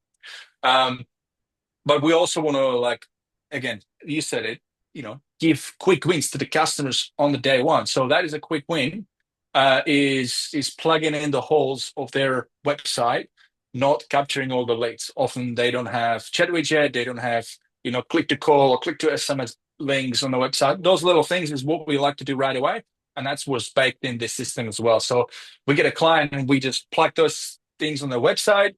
But we also want to, like, again, you said it, give quick wins to the customers on the day one. So that is a quick win, is plugging in the holes of their website, not capturing all the leads. Often they don't have chat widget, they don't have, click to call or click to SMS links on the website. Those little things is what we like to do right away. And that's what's baked in this system as well. So we get a client and we just plug those things on the website.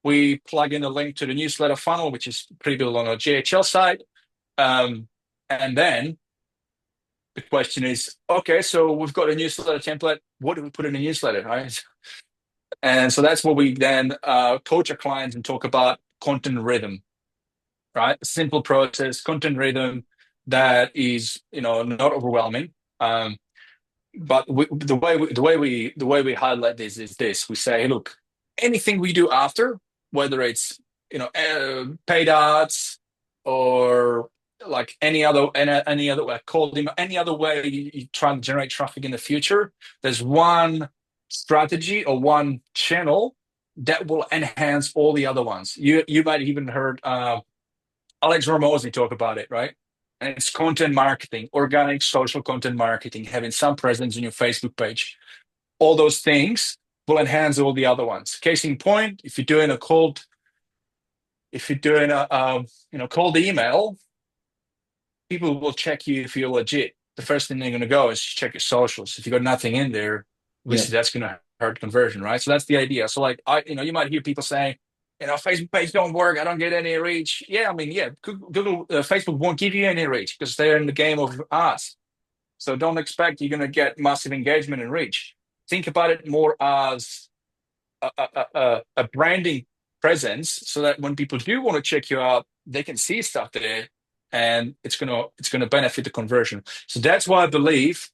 We plug in a link to the newsletter funnel, which is pre-built on our GHL side. And then the question is, okay, so we've got a newsletter template. What do we put in a newsletter, right? And so that's what we then coach our clients and talk about content rhythm, right? Simple process, content rhythm that is, not overwhelming. But the way we highlight this is this: we say, hey, look, anything we do after, whether it's paid ads or like any other cold email, any other way you try and generate traffic in the future, there's one strategy or one channel that will enhance all the other ones. You might even heard Alex Ramosi talk about it, right? And it's content marketing, organic social content marketing, having some presence in your Facebook page. All those things will enhance all the other ones. Case in point, if you're doing a cold email, people will check you if you're legit. The first thing they're going to go is check your socials. If you got nothing in there, obviously that's going to hurt conversion, right? So that's the idea. So like you might hear people saying, Facebook page don't work. I don't get any reach. Yeah, I mean, Google, Facebook won't give you any reach because they're in the game of ads. So don't expect you're going to get massive engagement and reach. Think about it more as a branding presence, so that when people do want to check you out, they can see stuff there, and it's gonna benefit the conversion. So that's why I believe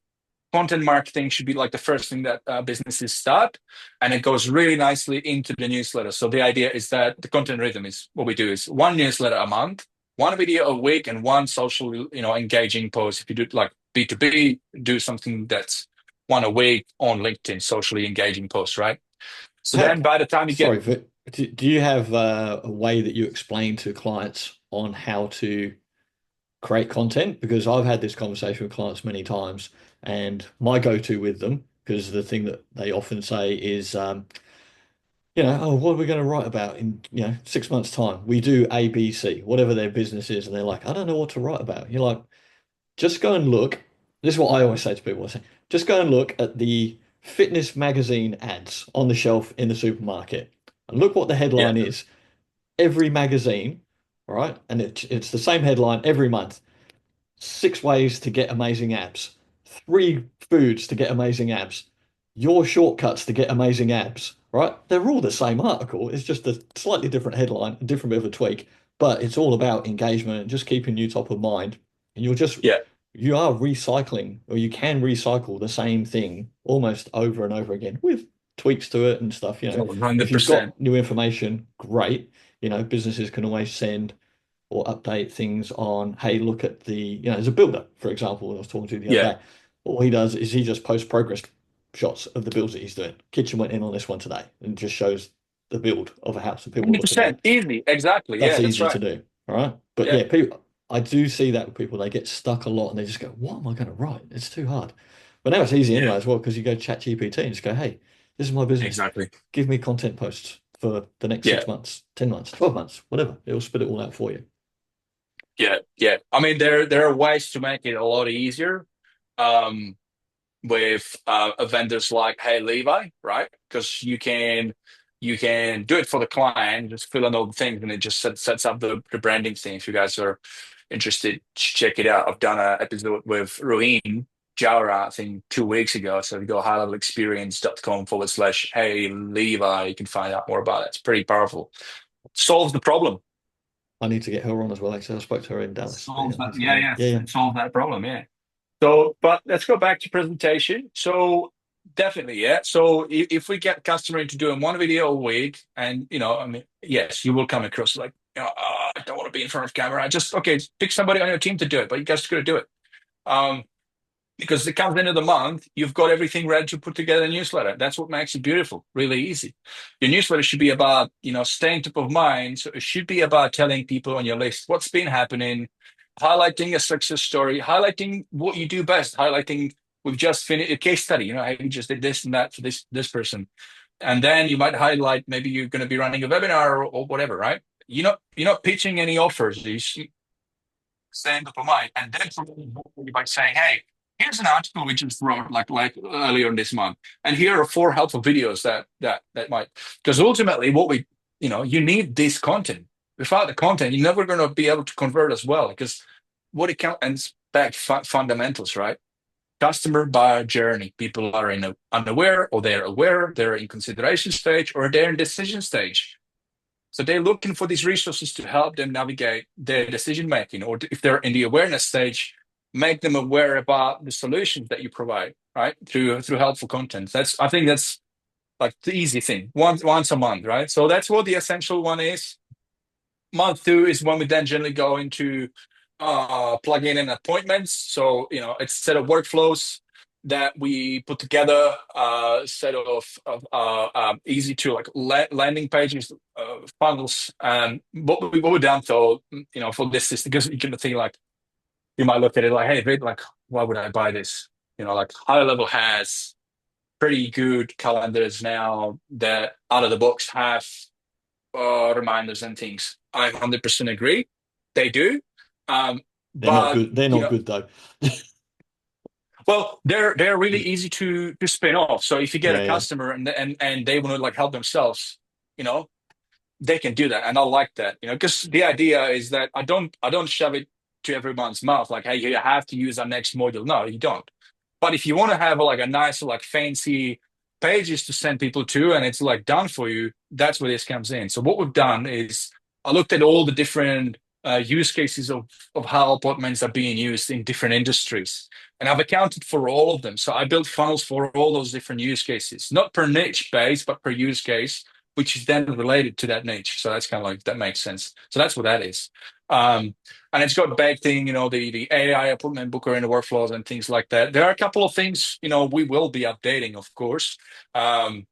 content marketing should be like the first thing that businesses start, and it goes really nicely into the newsletter. So the idea is that the content rhythm is what we do is one newsletter a month, one video a week, and one social, engaging post. If you do like B2B, do something that's one a week on LinkedIn, socially engaging posts, right? So then by the time you Sorry, get, Vit, do you have a way that you explain to clients on how to create content? Because I've had this conversation with clients many times, and my go-to with them, because the thing that they often say is, oh, what are we going to write about in, 6 months' time? We do A, B, C, whatever their business is. And they're like, I don't know what to write about. You're like, just go and look. This is what I always say to people. I say, just go and look at the fitness magazine ads on the shelf in the supermarket and look what the yeah, headline is. Every magazine, all right? And it's the same headline every month. 6 ways to get amazing abs. 3 foods to get amazing abs. Your shortcuts to get amazing abs, right? They're all the same article. It's just a slightly different headline, a different bit of a tweak, but it's all about engagement and just keeping you top of mind. And yeah, you are recycling, or you can recycle the same thing almost over and over again with tweaks to it and stuff. If you've 100%. got new information, great. Businesses can always send or update things on, hey, look at there's a builder, for example, I was talking to the other Yeah, day. All he does is he just posts progress. shots of the builds that he's doing. Kitchen went in on this one today and just shows the build of a house and people looking at 100% it. easy. Exactly. That's Yeah, that's easy to right. do. All right. But Yeah. yeah, people, I do see that with people, they get stuck a lot and they just go, what am I going to write? It's too hard. But now it's easy Yeah. anyway as well, because you go chat GPT and just go, hey, this is my business. Exactly. Give me content posts for the next Yeah. 6 months, 10 months, 12 months, whatever. It'll spit it all out for you. Yeah. Yeah. I mean, there are ways to make it a lot easier. Um, with vendors like Hey Levi, right? Because you can do it for the client, just fill in all the things, and it just sets up the branding thing. If you guys are interested, check it out. I've done an episode with Ruin Jaura, I think 2 weeks ago. So if you go highlevelexperience.com/Hey Levi, you can find out more about it. It's pretty powerful. Solves the problem. I need to get her on as well. Actually, I spoke to her in Dallas. But yeah, Solves I need that. to get Yeah, her on. yeah. Yeah, yeah. It solves that problem. Yeah. So, but let's go back to presentation. So definitely, yeah. So if we get customer into doing one video a week, and I mean, yes, you will come across like, I don't want to be in front of camera. I just okay, pick somebody on your team to do it, but you guys got to do it. Um, because it comes end of the month, you've got everything ready to put together a newsletter. That's what makes it beautiful, really easy. Your newsletter should be about, staying top of mind. So it should be about telling people on your list what's been happening, highlighting a success story, highlighting what you do best, highlighting we've just finished a case study. Hey, we just did this and that for this person, and then you might highlight maybe you're going to be running a webinar or whatever, right? You're not pitching any offers. You staying top of mind, and then by saying, "Hey, here's an article we just wrote like earlier this month, and here are 4 helpful videos that might." Because ultimately, what you need this content. Without the content, you're never going to be able to convert as well. Because what it comes back fundamentals, right? Customer buyer journey. People are unaware, or they're aware, they're in consideration stage, or they're in decision stage. So they're looking for these resources to help them navigate their decision making, or if they're in the awareness stage, make them aware about the solutions that you provide, right? Through helpful content. I think that's like the easy thing. Once a month, right? So that's what the essential one is. Month 2 is when we then generally go into plugging in appointments. So it's a set of workflows that we put together, set of easy to like landing pages, funnels. And what we've done though, for this is because you can think like, you might look at it like, hey, Vit, like, why would I buy this? Like HighLevel has pretty good calendars now that out of the box have reminders and things. I 100% agree. They do. Um, They're not but good. They're not good though. well, they're really easy to spin off. So if you get a Yeah, yeah. customer and they want to like help themselves, you know, they can do that, and I like that. Because the idea is that I don't shove it to everyone's mouth like, hey, you have to use our next module. No, you don't. But if you want to have like a nice like fancy pages to send people to, and it's like done for you, that's where this comes in. So what we've done is I looked at all the different use cases of how appointments are being used in different industries, and I've accounted for all of them. So I built funnels for all those different use cases, not per niche base, but per use case, which is then related to that niche. So that's kind of like, that makes sense. So that's what that is. And it's got baked in, the AI appointment booker in the workflows and things like that. There are a couple of things, we will be updating, of course, um,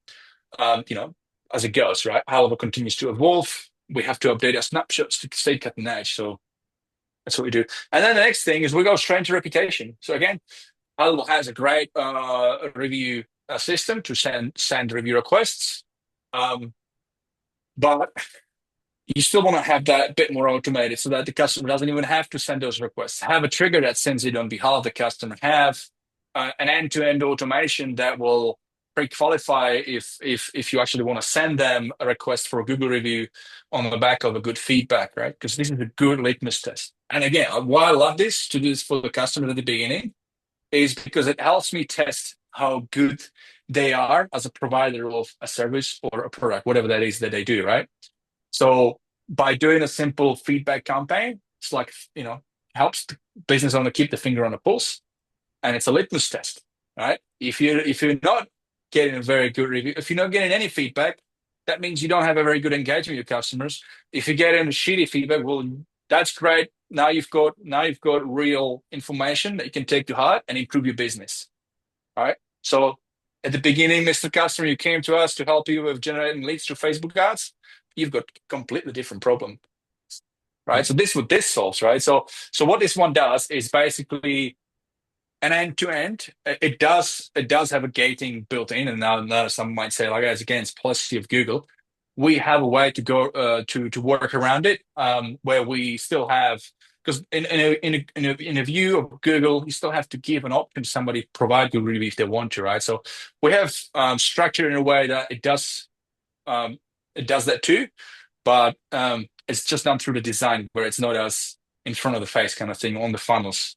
as it goes, right? HighLevel continues to evolve. We have to update our snapshots to stay cutting edge. So that's what we do. And then the next thing is we go straight to reputation. So again, HighLevel has a great review system to send review requests. But you still want to have that bit more automated so that the customer doesn't even have to send those requests. Have a trigger that sends it on behalf of the customer. Have an end-to-end automation that will pre-qualify if you actually want to send them a request for a Google review on the back of a good feedback, right? Because this is a good litmus test. And again, why I love this, to do this for the customer at the beginning, is because it helps me test how good they are as a provider of a service or a product, whatever that is that they do, right? So by doing a simple feedback campaign, it's like, helps the business owner keep the finger on the pulse, and it's a litmus test, right? If you're not getting a very good review, if you're not getting any feedback, that means you don't have a very good engagement with your customers. If you're getting shitty feedback, well, that's great. Now you've got real information that you can take to heart and improve your business. All right. So At the beginning, Mr. Customer, you came to us to help you with generating leads through Facebook ads. You've got a completely different problem, Yeah. right? So this is what this solves, right? So what this one does is basically an end-to-end. It does have a gating built in, and now some might say, like, as again, it's policy of Google. We have a way to go to work around it, where we still have, because in a view of Google, you still have to give an option to somebody to provide Google review if they want to, right? So we have structured in a way that it does that too, but it's just done through the design where it's not as in front of the face kind of thing on the funnels.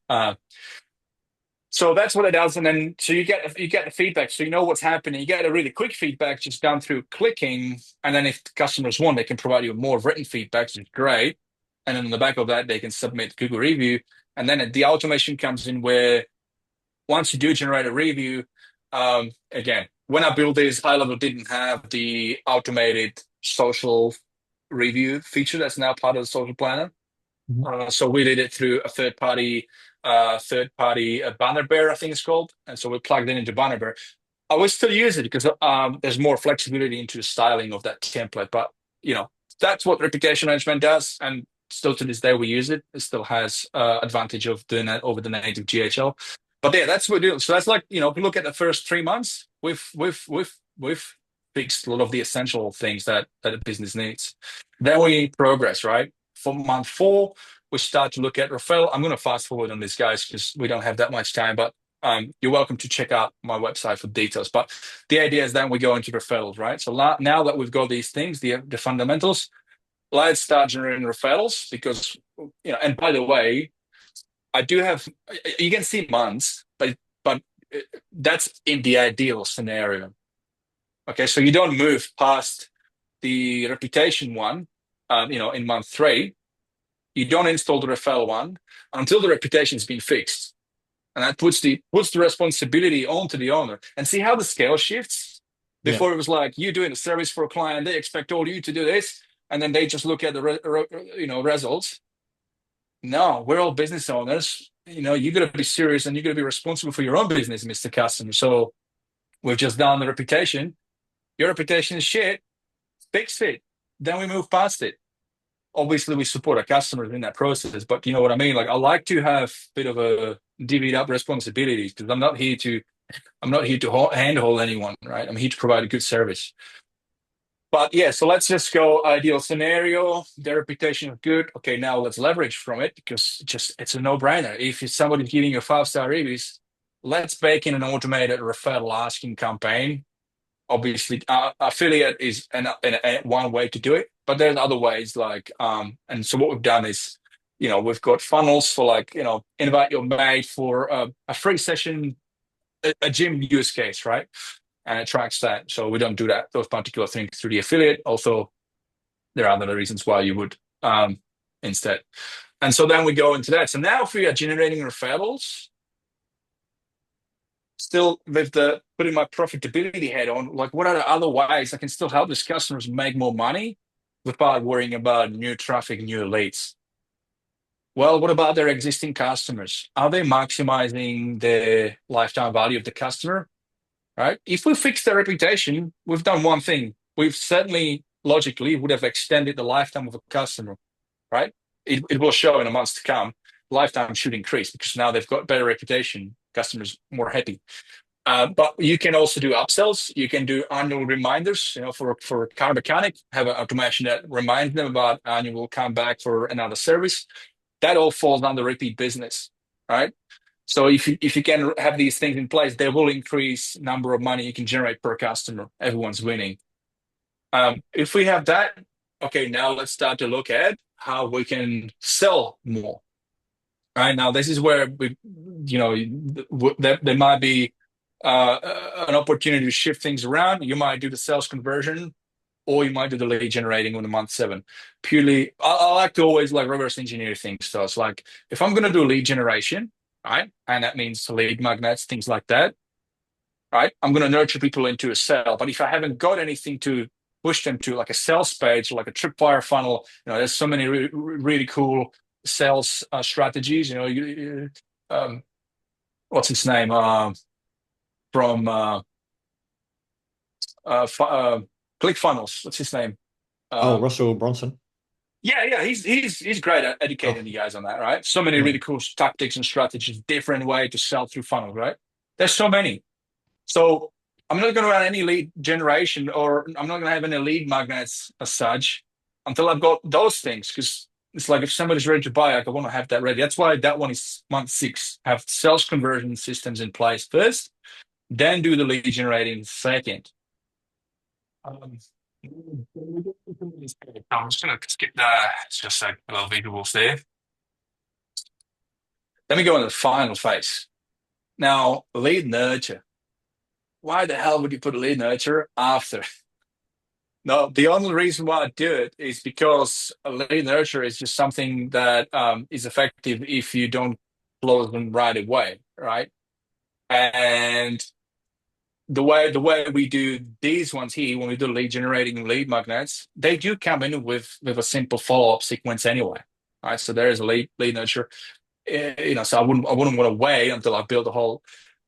So that's what it does, and then so you get the feedback, so you know what's happening. You get a really quick feedback just done through clicking, and then if the customers want, they can provide you more written feedback, which is great. And then on the back of that, they can submit Google review, and then the automation comes in where once you do generate a review, again, when I built this, HighLevel didn't have the automated social review feature that's now part of the social planner. So we did it through a third party Banner Bear, I think it's called, and so we plugged it into Banner Bear. I will still use it because there's more flexibility into the styling of that template. But that's what reputation management does, and still to this day we use it. It still has advantage of doing that over the native GHL. But yeah, that's what we do. So that's like if you look at the first 3 months, we've fixed a lot of the essential things that a business needs. Then we progress, right? For month 4, we start to look at referral. I'm going to fast forward on this, guys, because we don't have that much time. But you're welcome to check out my website for details. But the idea is then we go into referrals, right? So now that we've got these things, the fundamentals, let's start generating referrals because, and by the way, I do have, you can see months, but that's in the ideal scenario. Okay, so you don't move past the reputation one, in month 3. You don't install the referral one until the reputation has been fixed. And that puts the responsibility onto the owner. And see how the scale shifts? Before it was like you doing a service for a client, they expect all you to do this, and then they just look at the results. No, we're all business owners. You got to be serious and you got to be responsible for your own business, Mr. Customer. So we've just done the reputation. Your reputation is shit. Fix it. Then we move past it. Obviously, we support our customers in that process, but you know what I mean? Like, I like to have a bit of a divvied up responsibilities because I'm not here to handhold anyone, right? I'm here to provide a good service. But yeah, so let's just go ideal scenario. Their reputation is good. Okay, now let's leverage from it because it's a no-brainer. If somebody's giving you 5-star reviews, let's bake in an automated referral asking campaign. Obviously, affiliate is one way to do it, but there's other ways and so what we've done is, we've got funnels for invite your mate for a free session, a gym use case, right? And it tracks that. So we don't do those particular things through the affiliate. Also, there are other reasons why you would instead. And so then we go into that. So now if we are generating referrals, still with the putting my profitability head on, like what are the other ways I can still help these customers make more money without worrying about new traffic, new leads? Well, what about their existing customers? Are they maximizing the lifetime value of the customer? Right? If we fix their reputation, we've done one thing. We've certainly logically would have extended the lifetime of a customer, right? It will show in the months to come. Lifetime should increase because now they've got better reputation, customers more happy. But you can also do upsells. You can do annual reminders, for a car mechanic, have an automation that reminds them about annual come back for another service. That all falls under repeat business, right? So if you can have these things in place, they will increase number of money you can generate per customer. Everyone's winning. If we have that, okay, now let's start to look at how we can sell more. Right now, this is where there might be an opportunity to shift things around. You might do the sales conversion, or you might do the lead generating on the month 7. Purely, I like to always reverse engineer things. So it's like if I'm going to do lead generation, right, and that means lead magnets, things like that, right? I'm going to nurture people into a sale. But if I haven't got anything to push them to, like a sales page, like a tripwire funnel, there's so many really cool sales strategies. What's his name from ClickFunnels. What's his name? Oh, Um, Russell Bronson. yeah, he's great at educating Oh, the guys on that, right? So many yeah. really cool tactics and strategies, different way to sell through funnels, right? There's so many. So I'm not going to run any lead generation, or I'm not going to have any lead magnets as such until I've got those things. Because it's like if somebody's ready to buy, like, I want to have that ready. That's why that one is month 6. Have sales conversion systems in place first, then do the lead generating second. Um, I'm just going to skip that. It's just like a little visuals there. Let me go into the final phase. Now, lead nurture. Why the hell would you put a lead nurture after? No, the only reason why I do it is because a lead nurture is just something that is effective if you don't close them right away, right? And the way we do these ones here, when we do lead generating lead magnets, they do come in with a simple follow up sequence anyway, right? So there is a lead nurture, so I wouldn't want to wait until I build a whole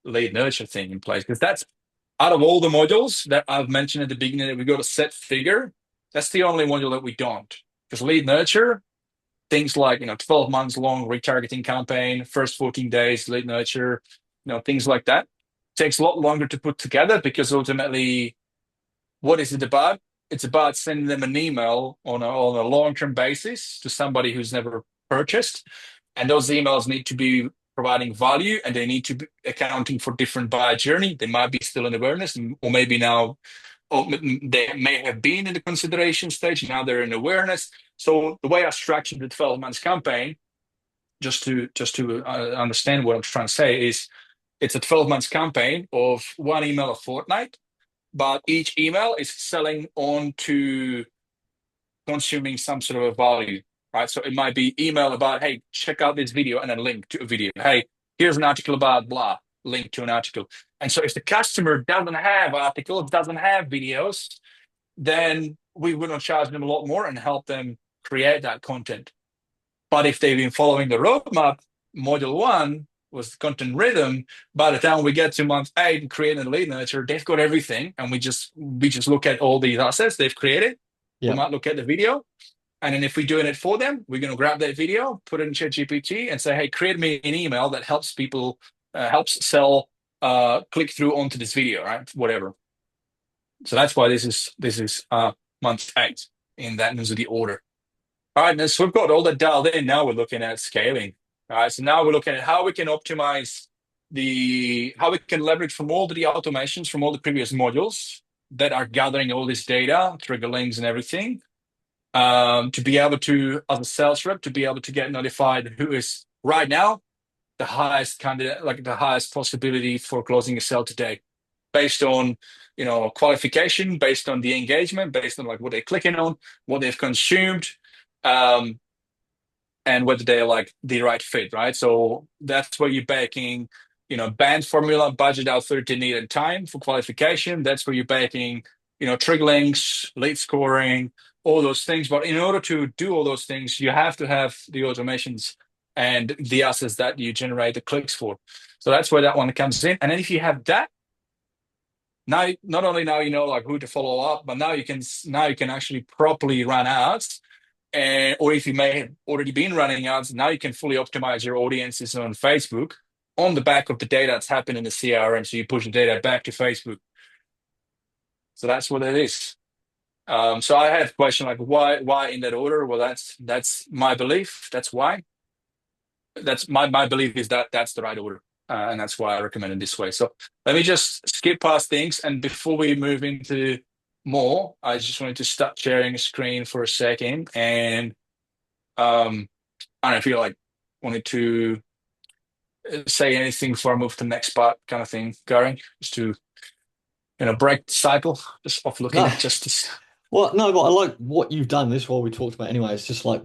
lead nurture thing in place, because that's out of all the modules that I've mentioned at the beginning that we got a set figure, that's the only module that we don't. Because lead nurture, things like 12 months long retargeting campaign, first 14 days lead nurture, things like that takes a lot longer to put together, because ultimately, what is it about? It's about sending them an email on a long-term basis to somebody who's never purchased. And those emails need to be providing value, and they need to be accounting for different buyer journey. They might be still in awareness, or maybe now, or they may have been in the consideration stage. Now they're in awareness. So the way I structured the 12 months campaign, just to understand what I'm trying to say, is it's a 12 months campaign of one email a fortnight, but each email is selling on to consuming some sort of a value, right? So it might be email about, hey, check out this video, and then link to a video. Hey, here's an article about blah, link to an article. And so if the customer doesn't have articles, doesn't have videos, then we will not charge them a lot more and help them create that content. But if they've been following the roadmap, module 1 was content rhythm. By the time we get to month 8 and creating a lead nurture, they've got everything, and we just look at all these assets they've created. We Yeah. might look at the video, and then if we're doing it for them, we're going to grab that video, put it in ChatGPT, and say, "Hey, create me an email that helps people, helps sell, click through onto this video, right? Whatever." So that's why this is month 8 in that news of the order. All right, so we've got all that dialed in. Now we're looking at scaling. All right, so now we're looking at how we can optimize how we can leverage from all the automations from all the previous modules that are gathering all this data, trigger links and everything, to be able to, as a sales rep, to be able to get notified who is right now the highest candidate, like the highest possibility for closing a sale today, based on qualification, based on the engagement, based on like what they're clicking on, what they've consumed, um, and whether they're like the right fit, right? So that's where you're baking, band formula, budget out 30 need and time for qualification. That's where you're baking, trigger links, lead scoring, all those things. But in order to do all those things, you have to have the automations and the assets that you generate the clicks for. So that's where that one comes in. And then if you have that, now not only now like who to follow up, but now you can actually properly run ads. Or if you may have already been running ads, now you can fully optimize your audiences on Facebook on the back of the data that's happened in the CRM. So you push the data back to Facebook. So that's what it is. So I had a question like, why in that order? Well, that's my belief. That's why. That's my belief is that that's the right order. And that's why I recommend it this way. So let me just skip past things. And before we move into more, I just wanted to start sharing a screen for a second. And I don't know if you like wanted to say anything before I move to the next part, kind of thing, Gary, just to break the cycle, just off looking No. at just this. Well, no, but I like what you've done. This is what we talked about anyway. It's just like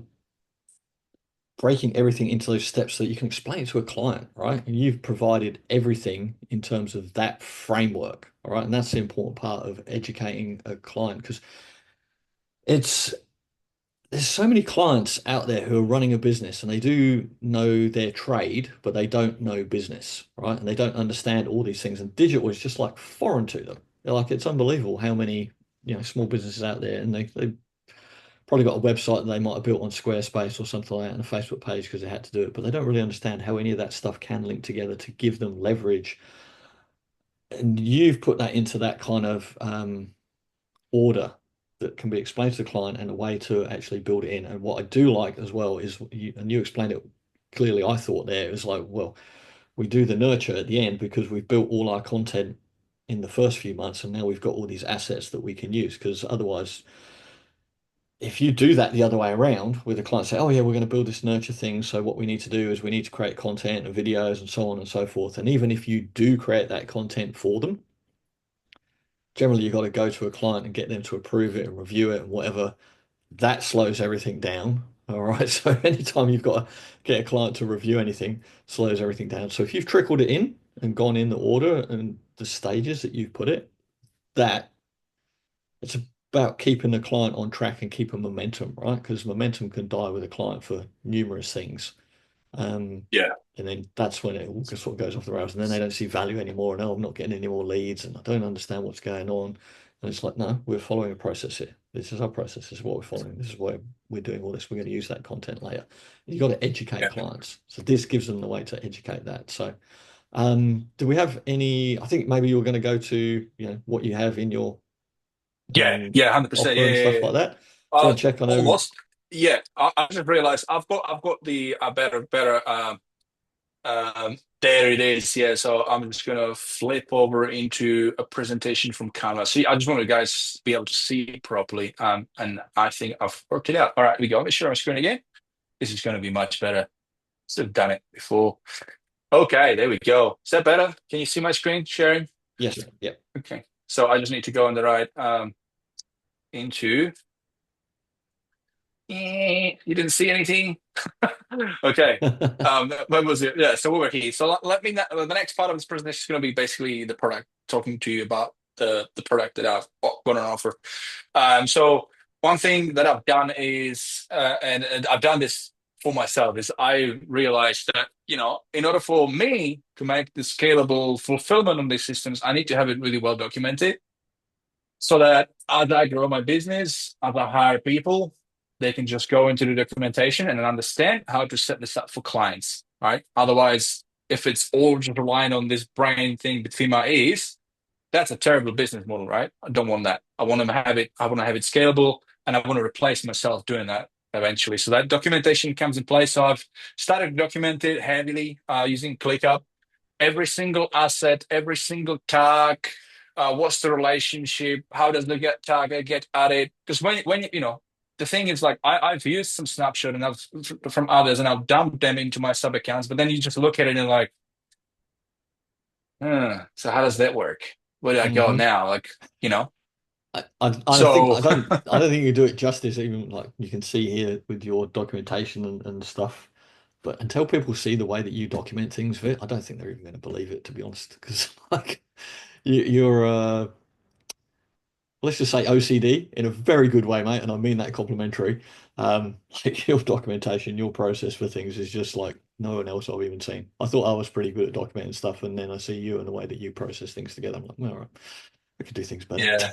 breaking everything into those steps so that you can explain it to a client, right? And you've provided everything in terms of that framework, all right? And that's the important part of educating a client, because it's there's so many clients out there who are running a business and they do know their trade, but they don't know business, right? And they don't understand all these things. And digital is just like foreign to them. Like it's unbelievable how many, small businesses out there, and they probably got a website that they might have built on Squarespace or something like that, and a Facebook page because they had to do it, but they don't really understand how any of that stuff can link together to give them leverage. And you've put that into that kind of order that can be explained to the client and a way to actually build it in. And what I do like as well is you explained it clearly. I thought there is like, well, we do the nurture at the end because we've built all our content in the first few months, and now we've got all these assets that we can use. Because otherwise, if you do that the other way around, with the client say, "Oh yeah, we're going to build this nurture thing, so what we need to do is we need to create content and videos and so on and so forth." And even if you do create that content for them, generally you've got to go to a client and get them to approve it and review it and whatever. That slows everything down. All right. So anytime you've got to get a client to review anything, slows everything down. So if you've trickled it in and gone in the order and the stages that you've put it, that it's about keeping the client on track and keeping momentum, right? Because momentum can die with a client for numerous things. Um, Yeah. and then that's when it all just sort of goes off the rails, and then they don't see value anymore. And oh, I'm not getting any more leads, and I don't understand what's going on. And it's like, no, we're following a process here. This is our process. This is what we're following. This is why we're doing all this. We're going to use that content later. You've got to educate Yeah. clients. So this gives them the way to educate that. So, do we have any? I think maybe you're going to go to what you have in your Yeah, yeah, 100%. offer Yeah, and yeah, stuff yeah. like that. Just want to check. I know. Almost. Yeah, I just realized I've got the better there it is. Yeah, so I'm just gonna flip over into a presentation from Canva. See, I just want you guys be able to see it properly. And I think I've worked it out. All right, we go. Let me share my screen again. This is going to be much better. Should have done it before. Okay, there we go. Is that better? Can you see my screen sharing? Yes. Yep. Okay. So I just need to go on the right into. You didn't see anything? Okay. When was it? Yeah, so we're here. So let me the next part of this presentation is going to be basically the product, talking to you about the product that I've got on offer. So one thing that I've done is, and I've done this for myself, is I realized that, in order for me to make the scalable fulfillment on these systems, I need to have it really well documented so that as I grow my business, as I hire people, they can just go into the documentation and understand how to set this up for clients, right? Otherwise, if it's all just relying on this brain thing between my ears, that's a terrible business model, right? I don't want that. I want to have it. I want to have it scalable, and I want to replace myself doing that eventually. So that documentation comes in place. So I've started to document it heavily using ClickUp, every single asset, every single tag. What's the relationship? How does the get tag get added? Because when the thing is, like, I've used some snapshot and I've from others, and I've dumped them into my sub accounts. But then you just look at it and like, so how does that work? Where do I go hmm now? Like, you know. I think So I don't think you do it justice. Even like you can see here with your documentation and stuff. But until people see the way that you document things, Vit, I don't think they're even going to believe it, to be honest. Because like you're let's just say OCD in a very good way, mate, and I mean that complimentary. Like your documentation, your process for things is just like no one else I've even seen. I thought I was pretty good at documenting stuff, and then I see you and the way that you process things together. I'm like, all right, I could do things better. yeah.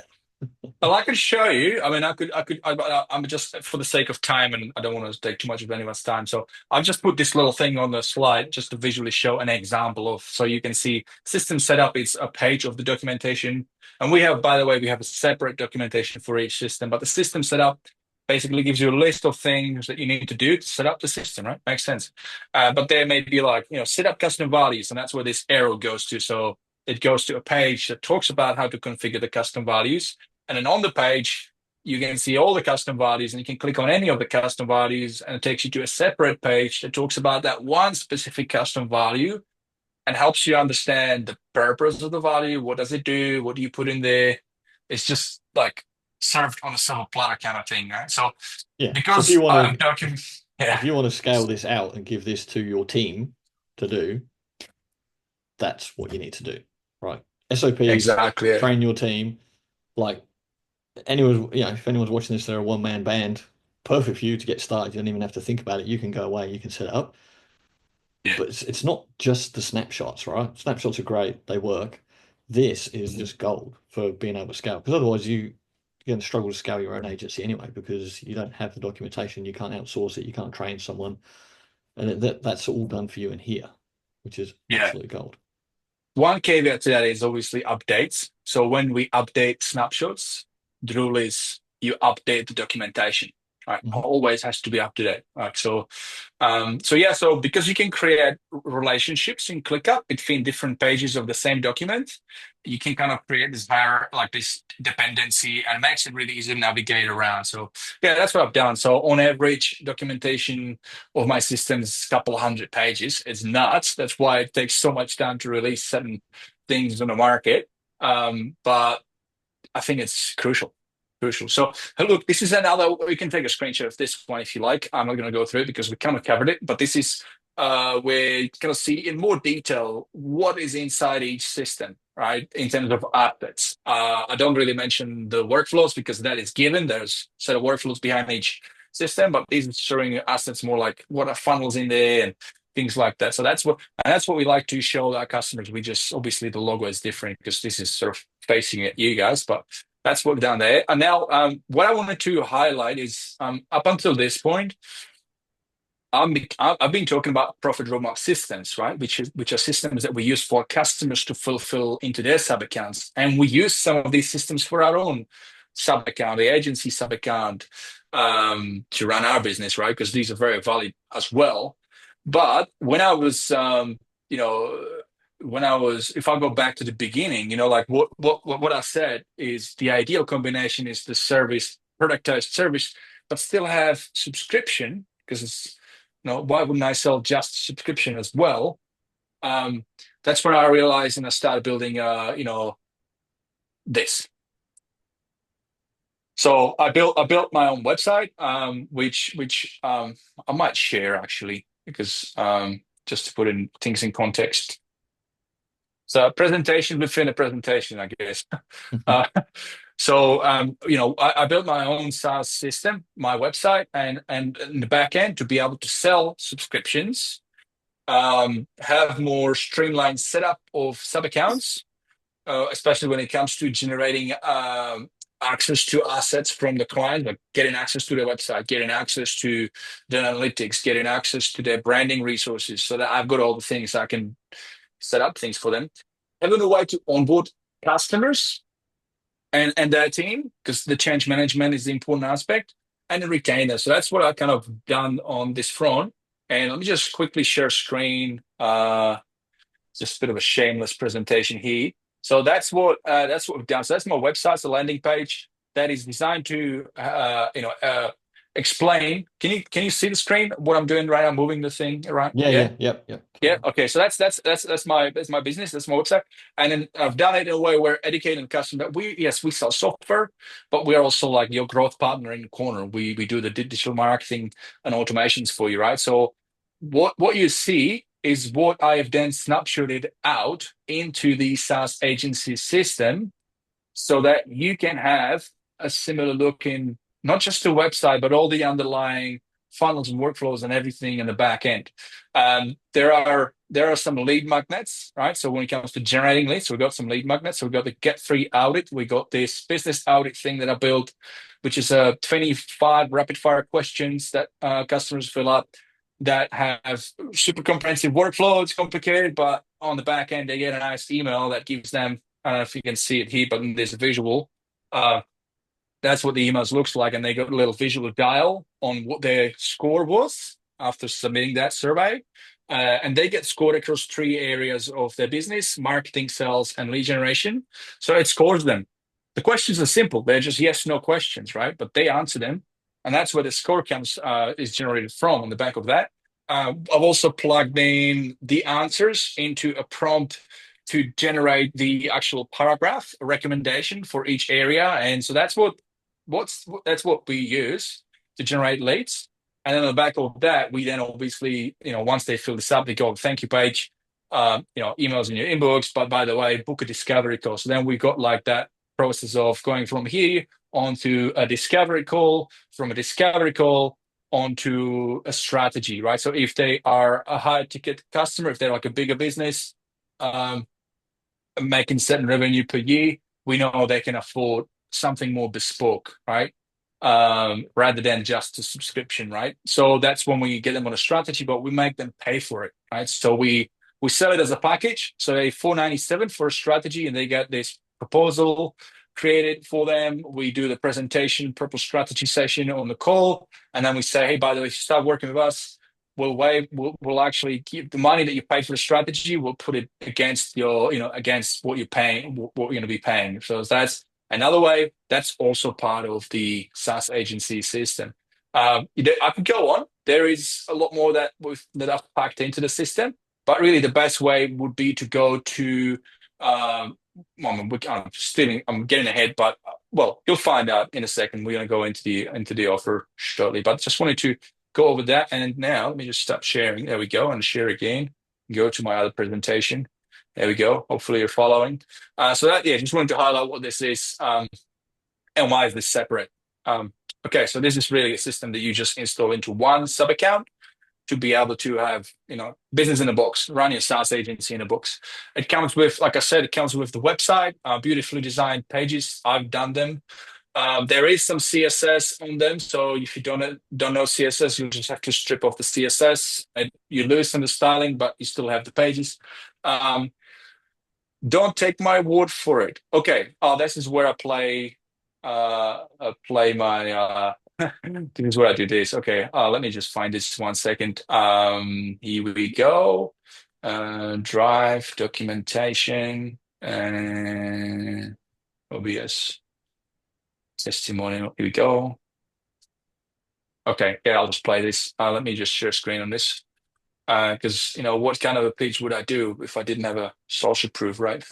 Well, I could show you. I mean, I'm just for the sake of time, and I don't want to take too much of anyone's time. So I've just put this little thing on the slide just to visually show an example of, so you can see system setup. It's a page of the documentation, and we have, by the way, we have a separate documentation for each system. But the system setup basically gives you a list of things that you need to do to set up the system. Right? Makes sense. But there may be like, set up custom values, and that's where this arrow goes to. So it goes to a page that talks about how to configure the custom values. And then on the page, you can see all the custom values, and you can click on any of the custom values, and it takes you to a separate page that talks about that one specific custom value and helps you understand the purpose of the value. What does it do? What do you put in there? It's just like served on a silver platter kind of thing, right? So Yeah. So because I'm talking, if yeah, you want to scale this out and give this to your team to do, that's what you need to do, right? SOPs, exactly. Yeah. train your team. Like anyone, if anyone's watching this, they're a one-man band. Perfect for you to get started. You don't even have to think about it. You can go away, you can set it up. Yeah. But it's not just the snapshots, right? Snapshots are great, they work. this is just gold for being able to scale. Because otherwise, you're going to struggle to scale your own agency anyway, because you don't have the documentation, you can't outsource it, you can't train someone, and that's all done for you in here, which is Yeah. absolutely gold. One caveat to that is obviously updates. So when we update snapshots, the rule is you update the documentation. Right, Mhm. always has to be up to date. Right, so yeah, so because you can create relationships in ClickUp between different pages of the same document, you can kind of create this like this dependency, and it makes it really easy to navigate around. So yeah, that's what I've done. So on average, documentation of my systems, a couple hundred pages. It's nuts. That's why it takes so much time to release certain things on the market. But I think it's crucial. Crucial. So look, this is another. We can take a screenshot of this one if you like. I'm not going to go through it because we kind of covered it. But this is where you kind of see in more detail what is inside each system, right? In terms of assets. I don't really mention the workflows because that is given. There's a set of workflows behind each system, but these are showing assets more like what are funnels in there and things like that. So that's what we like to show our customers. We just obviously the logo is different because this is sort of facing at you guys, but that's what we've done there. And now, what I wanted to highlight is up until this point, I've been talking about profit roadmap systems, right? Which are systems that we use for customers to fulfill into their sub accounts, and we use some of these systems for our own sub account, the agency sub account, to run our business, right? Because these are very valid as well. But when I was, you know, if I go back to the beginning, like what I said is the ideal combination is the service, productized service, but still have subscription because it's why wouldn't I sell just subscription as well? That's when I realized and I started building, this. So I built my own website, which I might share actually because just to put in things in context. So presentation within a presentation, I guess. Uh, I built my own SaaS system, my website, and in the back end to be able to sell subscriptions, have more streamlined setup of sub accounts, especially when it comes to generating access to assets from the client, like getting access to their website, getting access to the analytics, getting access to their branding resources, so that I've got all the things I can set up things for them. Having a way to onboard customers and their team, because the change management is the important aspect, and the retainer. So that's what I kind of done on this front. And let me just quickly share screen. Just a bit of a shameless presentation here. So that's what we've done. So that's my website, it's a landing page that is designed to explain. Can you see the screen? What I'm doing right now, moving the thing around. Yeah, Yeah. yeah, yep, yep. Yeah. Okay. So that's my business. That's my website, and then I've done it in a way where educating the customer. We sell software, but we are also like your growth partner in the corner. We do the digital marketing and automations for you, right? So what you see is what I have then snapshotted out into the SaaS agency system, so that you can have a similar look in not just the website, but all the underlying funnels and workflows and everything in the back end. There are some lead magnets, right? So when it comes to generating leads, so we've got some lead magnets. So we've got the Get Free Audit. We got this business audit thing that I built, which is 25 rapid fire questions that customers fill up that have super comprehensive workflow. It's complicated, but on the back end, they get a nice email that gives them, I don't know if you can see it here, but there's a visual. Uh, that's what the emails looks like, and they got a little visual dial on what their score was after submitting that survey. And they get scored across three areas of their business: marketing, sales, and lead generation. So it scores them. The questions are simple. They're just yes, no questions, right? But they answer them. And that's where the score comes is generated from on the back of that. I've also plugged in the answers into a prompt to generate the actual paragraph recommendation for each area. And so that's what we use to generate leads. And then on the back of that, we then obviously, once they fill this up, they go, thank you page, emails in your inbox, but by the way, book a discovery call. So then we got like that process of going from here onto a discovery call, from a discovery call onto a strategy, right? So if they are a high ticket customer, if they're like a bigger business, making certain revenue per year, we know they can afford something more bespoke, right? Rather than just a subscription, right? So that's when we get them on a strategy, but we make them pay for it, right? So we sell it as a package. So they 497 for a strategy, and they get this proposal created for them. We do the presentation, purple strategy session on the call, and then we say, hey, by the way, if you start working with us, we'll actually keep the money that you pay for the strategy. We'll put it against your, against what you're paying, what you're going to be paying. So that's another way. That's also part of the SaaS agency system. I could go on. There is a lot more that I've packed into the system, but really the best way would be to go to. I'm getting ahead, but well, you'll find out in a second. We're going to go into the offer shortly, but just wanted to go over that. And now let me just stop sharing. There we go, and share again. Go to my other presentation. There we go. Hopefully you're following. Just wanted to highlight what this is, and why is this separate. Okay, so this is really a system that you just install into one sub account to be able to have, business in a box, run your SaaS agency in a box. It comes with, like I said, it comes with the website, beautifully designed pages. I've done them. There is some CSS on them, so if you don't know CSS, you just have to strip off the CSS. You lose some of the styling, but you still have the pages. Don't take my word for it. Okay, this is where I play my. This is where I do this. Okay, let me just find this 1 second. Here we go. Drive documentation and OBS testimonial. Here we go. Okay, yeah, I'll just play this. Let me just share screen on this. Because what kind of a page would I do if I didn't have a social proof, right?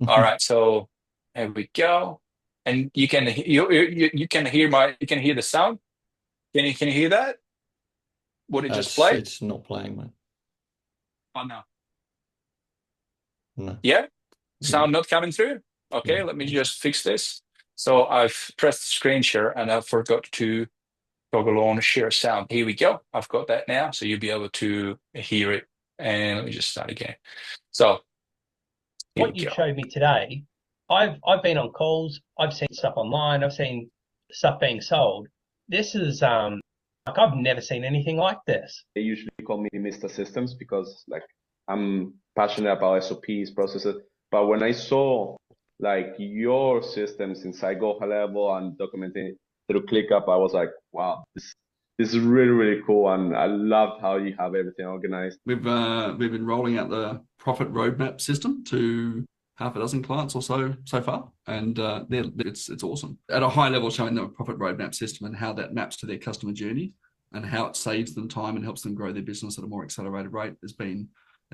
All right, so here we go. And you can hear the sound. Can you hear that? Would it just play? It's not playing, man. Oh no. No. Yeah? Sound not coming through? Okay, No. let me just fix this. So I've pressed screen share and I forgot to toggle on share sound. Here we go. I've got that now. So you'll be able to hear it. And let me just start again. So here what we you go. showed me today, I've been on calls, I've seen stuff online, I've seen stuff being sold. This is like I've never seen anything like this. They usually call me Mr. Systems because I'm passionate about SOPs, processes. But when I saw your systems inside Go HighLevel and documenting through ClickUp, I was like, wow, this is really, really cool. And I love how you have everything organized. We've been rolling out the profit roadmap system to half a dozen clients or so far, and it's awesome. At a high level, showing the profit roadmap system and how that maps to their customer journey and how it saves them time and helps them grow their business at a more accelerated rate has been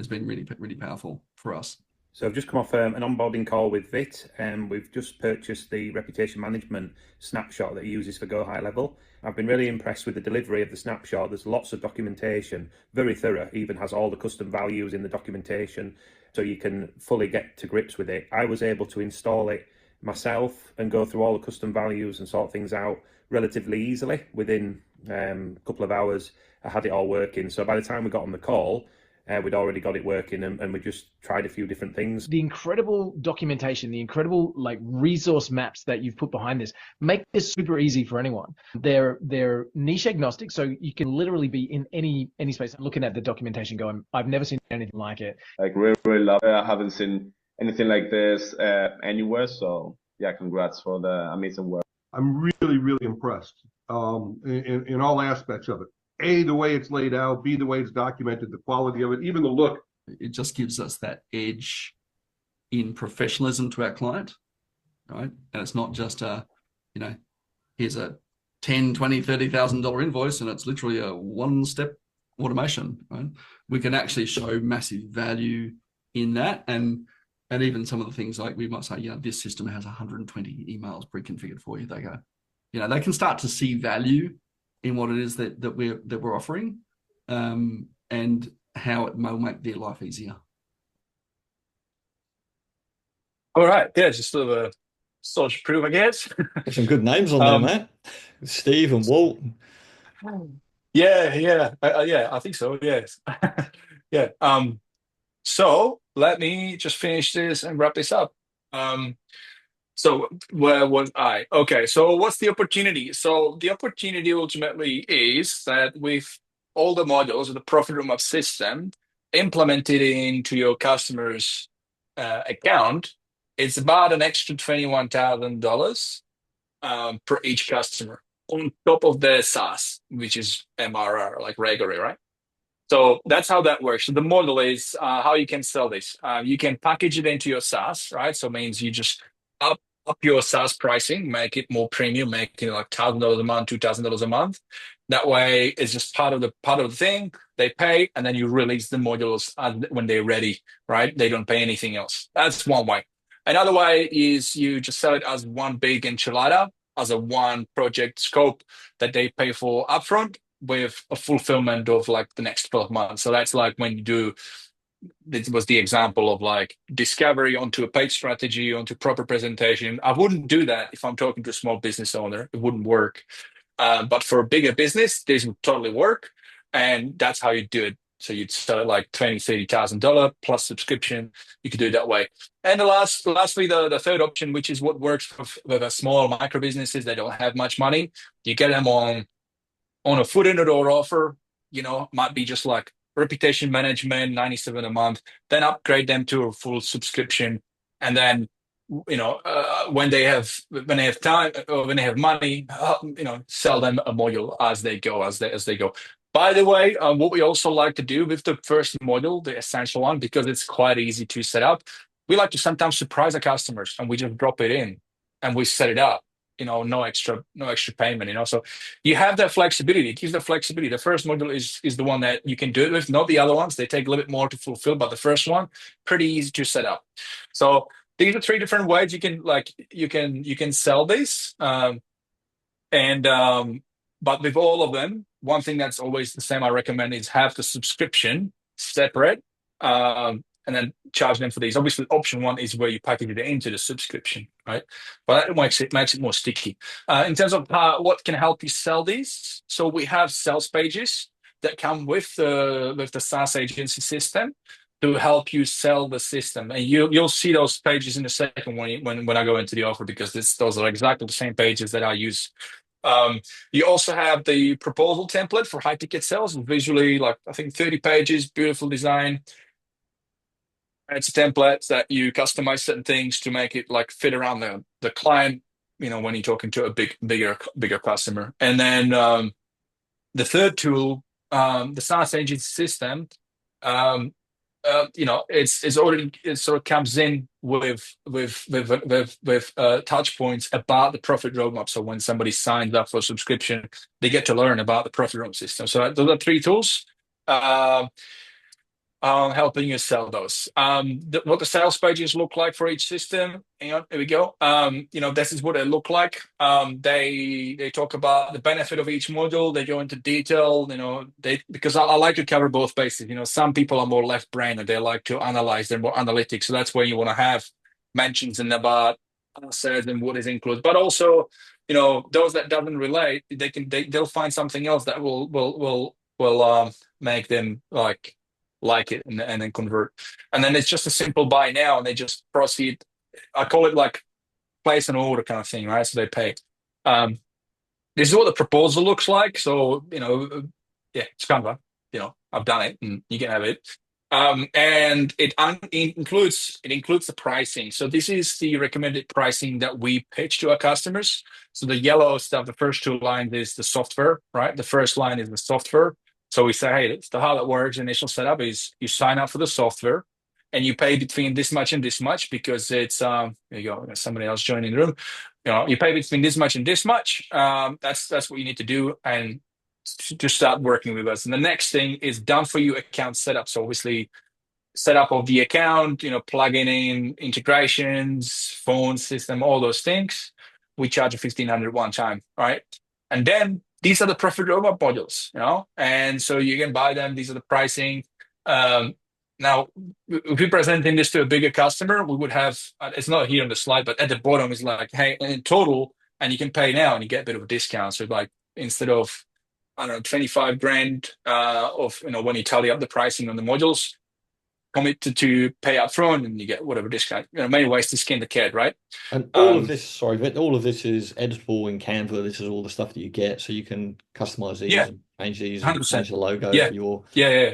really, really powerful for us. So I've just come off an onboarding call with Vit, and we've just purchased the reputation management snapshot that he uses for Go HighLevel. I've been really impressed with the delivery of the snapshot. There's lots of documentation, very thorough, even has all the custom values in the documentation, so you can fully get to grips with it. I was able to install it myself and go through all the custom values and sort things out relatively easily. Within a couple of hours, I had it all working. So by the time we got on the call, we'd already got it working, and we just tried a few different things. The incredible documentation, the incredible resource maps that you've put behind this make this super easy for anyone. They're niche agnostic, so you can literally be in any space looking at the documentation going, I've never seen anything like it. Really, really love it. I haven't seen anything like this anywhere. So yeah, congrats for the amazing work. I'm really, really impressed in all aspects of it. A, the way it's laid out, B, the way it's documented, the quality of it, even the look. It just gives us that edge in professionalism to our client, right? And it's not just here's a $10,000, $20,000, $30,000 invoice and it's literally a one-step automation, right? We can actually show massive value in that. And even some of the things like we might say, this system has 120 emails pre-configured for you. They go, they can start to see value in what it is that we're offering, and how it will make their life easier. All right, yeah, just sort of a social proof, I guess. There's some good names on there, Matt. Steve and Walt. Yeah, I think so. Yes, yeah. So let me just finish this and wrap this up. So where was I? Okay, so what's the opportunity? So the opportunity ultimately is that with all the modules of the profit roadmap system implemented into your customer's account, it's about an extra $21,000 per each customer on top of the SaaS, which is MRR, like regular, right? So that's how that works. So the model is how you can sell this. You can package it into your SaaS, right? So it means you just up your SaaS pricing, make it more premium, make it like $1,000 a month, $2,000 a month. That way, it's just part of the thing. They pay, and then you release the modules when they're ready, right? They don't pay anything else. That's one way. Another way is you just sell it as one big enchilada, as a one project scope that they pay for upfront, with a fulfillment of like the next 12 months. So that's like when you do, this was the example of like discovery onto a page strategy, onto proper presentation. I wouldn't do that if I'm talking to a small business owner. It wouldn't work. But for a bigger business, this would totally work. And that's how you do it. So you'd sell it like $20,000, $30,000 plus subscription. You could do it that way. And lastly, the third option, which is what works for the small micro businesses that don't have much money, you get them on a foot in the door offer, might be just like reputation management, 97 a month, then upgrade them to a full subscription. And then, when they have time or when they have money, sell them a module as they go. By the way, what we also like to do with the first module, the essential one, because it's quite easy to set up, we like to sometimes surprise our customers and we just drop it in and we set it up. No extra payment. So you have that flexibility. It gives the flexibility. The first module is the one that you can do it with, not the other ones. They take a little bit more to fulfill, but the first one, pretty easy to set up. So these are three different ways you can sell this. But with all of them, one thing that's always the same I recommend is have the subscription separate. And then charge them for these. Obviously, option one is where you package it into the subscription, right? But that makes it more sticky. In terms of what can help you sell these, so we have sales pages that come with the SaaS Agency System to help you sell the system, and you'll see those pages in a second when I go into the offer, because those are exactly the same pages that I use. You also have the proposal template for high ticket sales, visually like I think 30 pages, beautiful design. It's templates that you customize certain things to make it like fit around the client, when you're talking to a bigger customer. And then the third tool, the SaaS Agency System, it sort of comes in with touch points about the profit roadmap. So when somebody signs up for a subscription, they get to learn about the profit roadmap system. So those are three tools. Helping you sell those. What the sales pages look like for each system. Hang on, here we go. This is what they look like. They talk about the benefit of each module. They go into detail. Because I like to cover both bases. Some people are more left brain and they like to analyze. They're more analytics. So that's where you want to have mentions in about assets and what is included. But also, those that doesn't relate, they'll find something else that will make them like it and then convert. And then it's just a simple buy now and they just proceed. I call it like place an order kind of thing, right? So they pay. This is what the proposal looks like. So, it's Canva, I've done it and you can have it. And it includes the pricing. So this is the recommended pricing that we pitch to our customers. So the yellow stuff, the first two lines is the software, right? The first line is the software. So we say, hey, how that works, initial setup is you sign up for the software and you pay between this much and this much because it's, there you go, there's somebody else joining the room. You pay between this much and this much. That's what you need to do and to start working with us. And the next thing is done for you account setup. So obviously setup of the account, plugging in integrations, phone system, all those things. We charge a $1,500 one time, right? And then these are the profit roadmap modules, and so you can buy them. These are the pricing. Now, if we're presenting this to a bigger customer, we would have, it's not here on the slide, but at the bottom is like, hey, in total, and you can pay now and you get a bit of a discount. So like instead of, I don't know, 25 grand of, when you tally up the pricing on the modules, commit to pay up front and you get whatever discount. Many ways to skin the cat, right? And all of this, sorry, Vit, all of this is editable in Canva. This is all the stuff that you get, so you can customize these and change these and 100%. change the logo for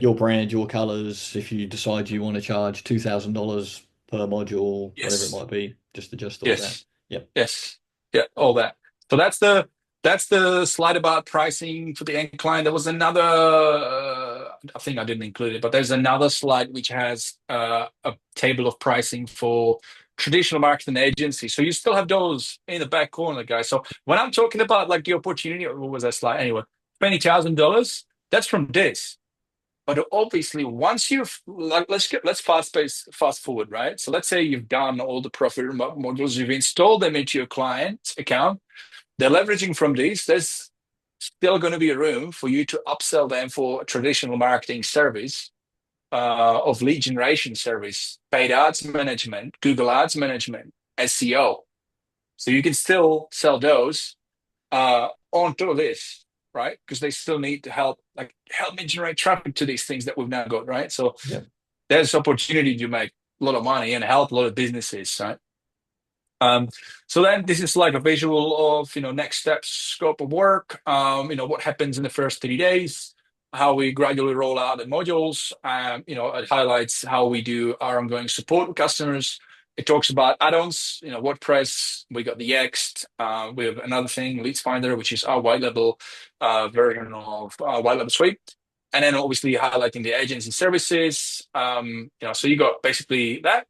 your brand, your colors. If you decide you want to charge $2,000 per module, whatever it might be, just adjust all that. Yep. Yes. Yeah, all that. So that's the slide about pricing for the end client. There was another, I think I didn't include it, but there's another slide which has a table of pricing for traditional marketing agency. So you still have those in the back corner, guys. So when I'm talking about like the opportunity, what was that slide anyway? $20,000. That's from this. But obviously, once you've let's fast forward, right? So let's say you've done all the profit modules, you've installed them into your client's account. They're leveraging from these. There's still going to be a room for you to upsell them for a traditional marketing service of lead generation service, paid ads management, Google Ads management, SEO. So you can still sell those onto this, right? Because they still need to help me generate traffic to these things that we've now got, right? So there's opportunity to make a lot of money and help a lot of businesses, right? So then this is like a visual of next steps, scope of work, what happens in the first 30 days, how we gradually roll out the modules. It highlights how we do our ongoing support with customers. It talks about add-ons, WordPress. We got the Yext. We have another thing, Leads Finder, which is our white label version of our white label suite. And then obviously highlighting the agency services. So you got basically that.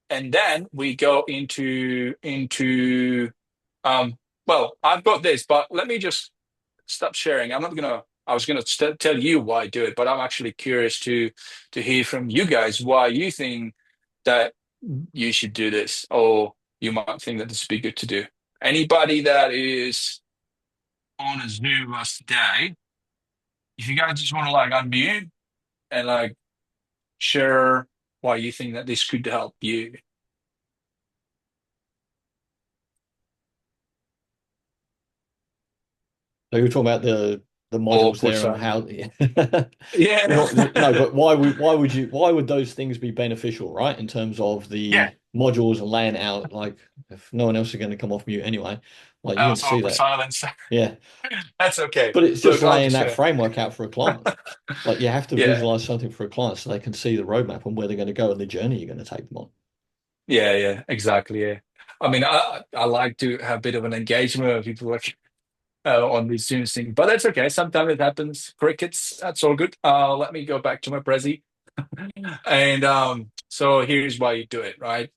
And then we go into well, I've got this, but let me just stop sharing. I was gonna tell you why I do it, but I'm actually curious to hear from you guys why you think that you should do this, or you might think that this would be good to do. Anybody that is on a Zoom with us today, if you guys just want to unmute and share why you think that this could help you. So you're talking about the modules there and how no, but why would those things be beneficial, right? In terms of the modules and laying out, if no one else is going to come off mute anyway, you can see that. Silence. Yeah. That's okay. But it's just laying that framework out for a client. You have to visualize something for a client so they can see the roadmap and where they're going to go and the journey you're going to take them on. Yeah, exactly. Yeah. I mean, I like to have a bit of an engagement with people on these Zoom things, but that's okay. Sometimes it happens. Crickets, that's all good. Let me go back to my Prezi. And so here's why you do it, right?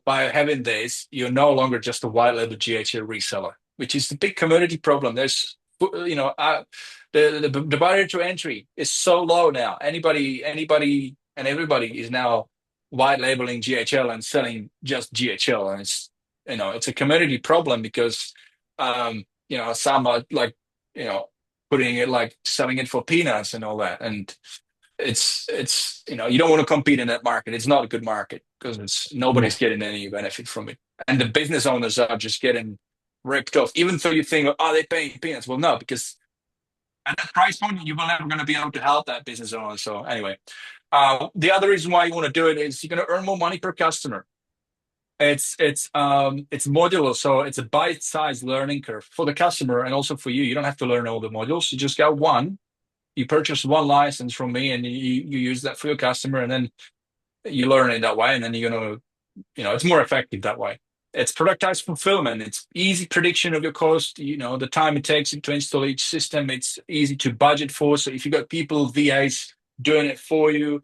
By having this, you're no longer just a white label GHL reseller, which is the big community problem. There's, the barrier to entry is so low now. Anybody and everybody is now white labeling GHL and selling just GHL, and it's a community problem because some are putting it selling it for peanuts and all that, and it's you don't want to compete in that market. It's not a good market because nobody's getting any benefit from it, and the business owners are just getting ripped off. Even though you think, are they paying peanuts? Well, no, because at that price point, you will never going to be able to help that business owner. So anyway, the other reason why you want to do it is you're going to earn more money per customer. It's modular, so it's a bite-sized learning curve for the customer and also for you. You don't have to learn all the modules. You just got one. You purchase one license from me, and you use that for your customer, and then you learn it that way. And then you're gonna, it's more effective that way. It's productized fulfillment. It's easy prediction of your cost. The time it takes to install each system. It's easy to budget for. So if you got people, VAs doing it for you,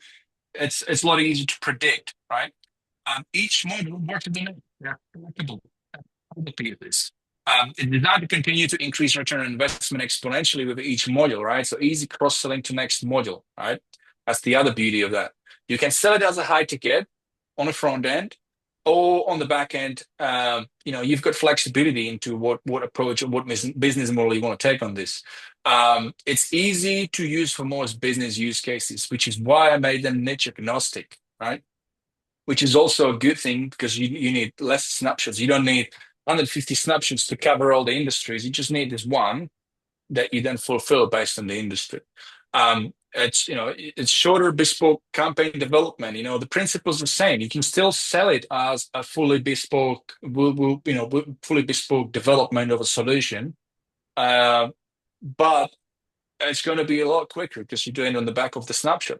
it's a lot easier to predict, right? Each module works in the middle. They're predictable. It's designed to continue to increase return on investment exponentially with each module, right? So easy cross-selling to next module, right? That's the other beauty of that. You can sell it as a high ticket on the front end or on the back end. You've got flexibility into what approach or what business model you want to take on this. It's easy to use for most business use cases, which is why I made them niche agnostic, right? Which is also a good thing because you need less snapshots. You don't need 150 snapshots to cover all the industries. You just need this one that you then fulfill based on the industry. It's shorter bespoke campaign development. The principle's the same. You can still sell it as a fully bespoke, fully bespoke development of a solution, but it's going to be a lot quicker because you're doing it on the back of the snapshot.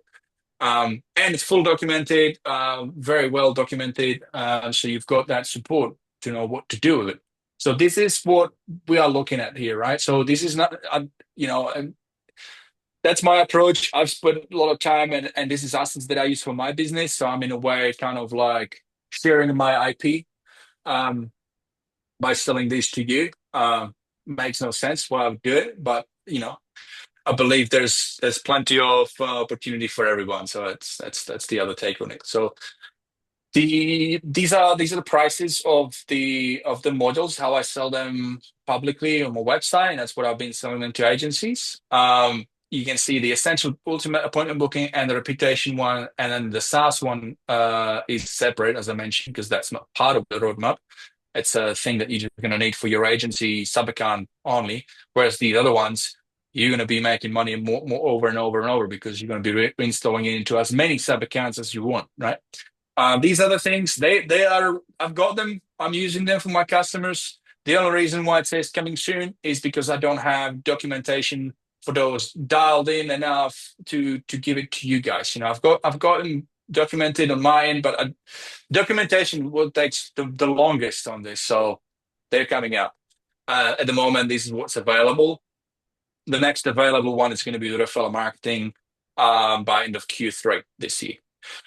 And it's full documented, very well documented. So you've got that support to know what to do with it. So this is what we are looking at here, right? So this is not, that's my approach. I've spent a lot of time, and this is assets that I use for my business. So I'm in a way kind of like sharing my IP by selling this to you. Makes no sense why I would do it, but I believe there's plenty of opportunity for everyone. So that's the other take on it. So these are the prices of the modules, how I sell them publicly on my website, and that's what I've been selling them to agencies. You can see the essential ultimate appointment booking and the reputation one, and then the SaaS one is separate, as I mentioned, because that's not part of the roadmap. It's a thing that you're going to need for your agency sub-account only, whereas the other ones, you're going to be making money more over and over and over because you're going to be reinstalling it into as many sub-accounts as you want, right? These other things, they are, I've got them, I'm using them for my customers. The only reason why it says coming soon is because I don't have documentation for those dialed in enough to give it to you guys. I've got them documented on my end, but documentation will take the longest on this, so they're coming out. At the moment, this is what's available. The next available one is going to be the referral marketing by end of Q3 this year.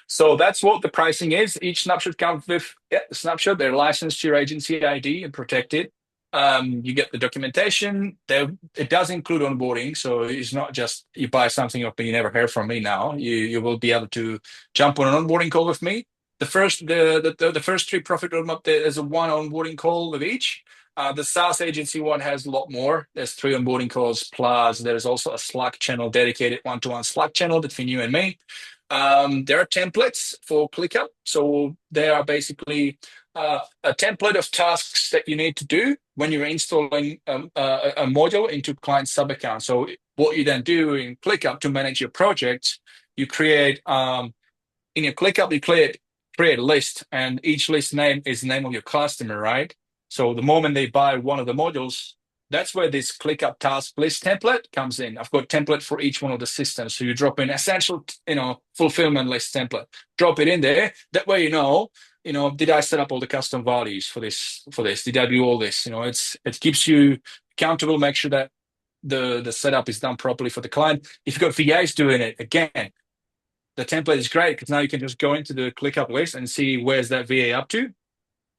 So that's what the pricing is. Each snapshot comes with the snapshot. They're licensed to your agency ID and protected. You get the documentation. It does include onboarding, so it's not just you buy something up and you never hear from me now. You will be able to jump on an onboarding call with me. The first 3 profit roadmap, there's a 1 onboarding call with each. The SaaS agency one has a lot more. There's 3 onboarding calls, plus there's also a Slack channel, dedicated one-to-one Slack channel between you and me. There are templates for ClickUp. So they are basically a template of tasks that you need to do when you're installing a module into client sub-account. So what you then do in ClickUp to manage your projects, you create, in your ClickUp, you create a list, and each list name is the name of your customer, right? So the moment they buy one of the modules, that's where this ClickUp task list template comes in. I've got a template for each one of the systems. So you drop in essential, fulfillment list template, drop it in there. That way, did I set up all the custom values for this? Did I do all this? It keeps you accountable, make sure that the setup is done properly for the client. If you've got VAs doing it, again, the template is great because now you can just go into the ClickUp list and see where's that VA up to.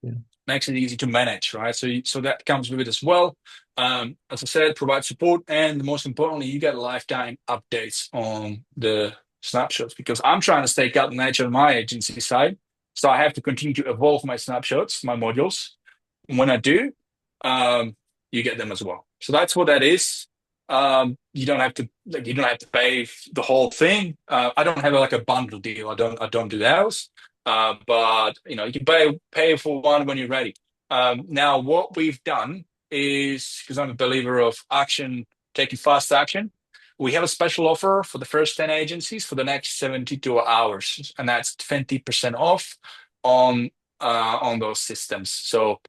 Yeah. Makes it easy to manage, right? So that comes with it as well. As I said, provide support, and most importantly, you get lifetime updates on the snapshots, because I'm trying to stay cutting edge on my agency side. So I have to continue to evolve my snapshots, my modules. And when I do, you get them as well. So that's what that is. You don't have to pay the whole thing. I don't have a bundle deal. I don't do those. But you can pay for one when you're ready. Now, what we've done is, because I'm a believer of taking fast action, we have a special offer for the first 10 agencies for the next 72 hours, and that's 20% off on those systems. So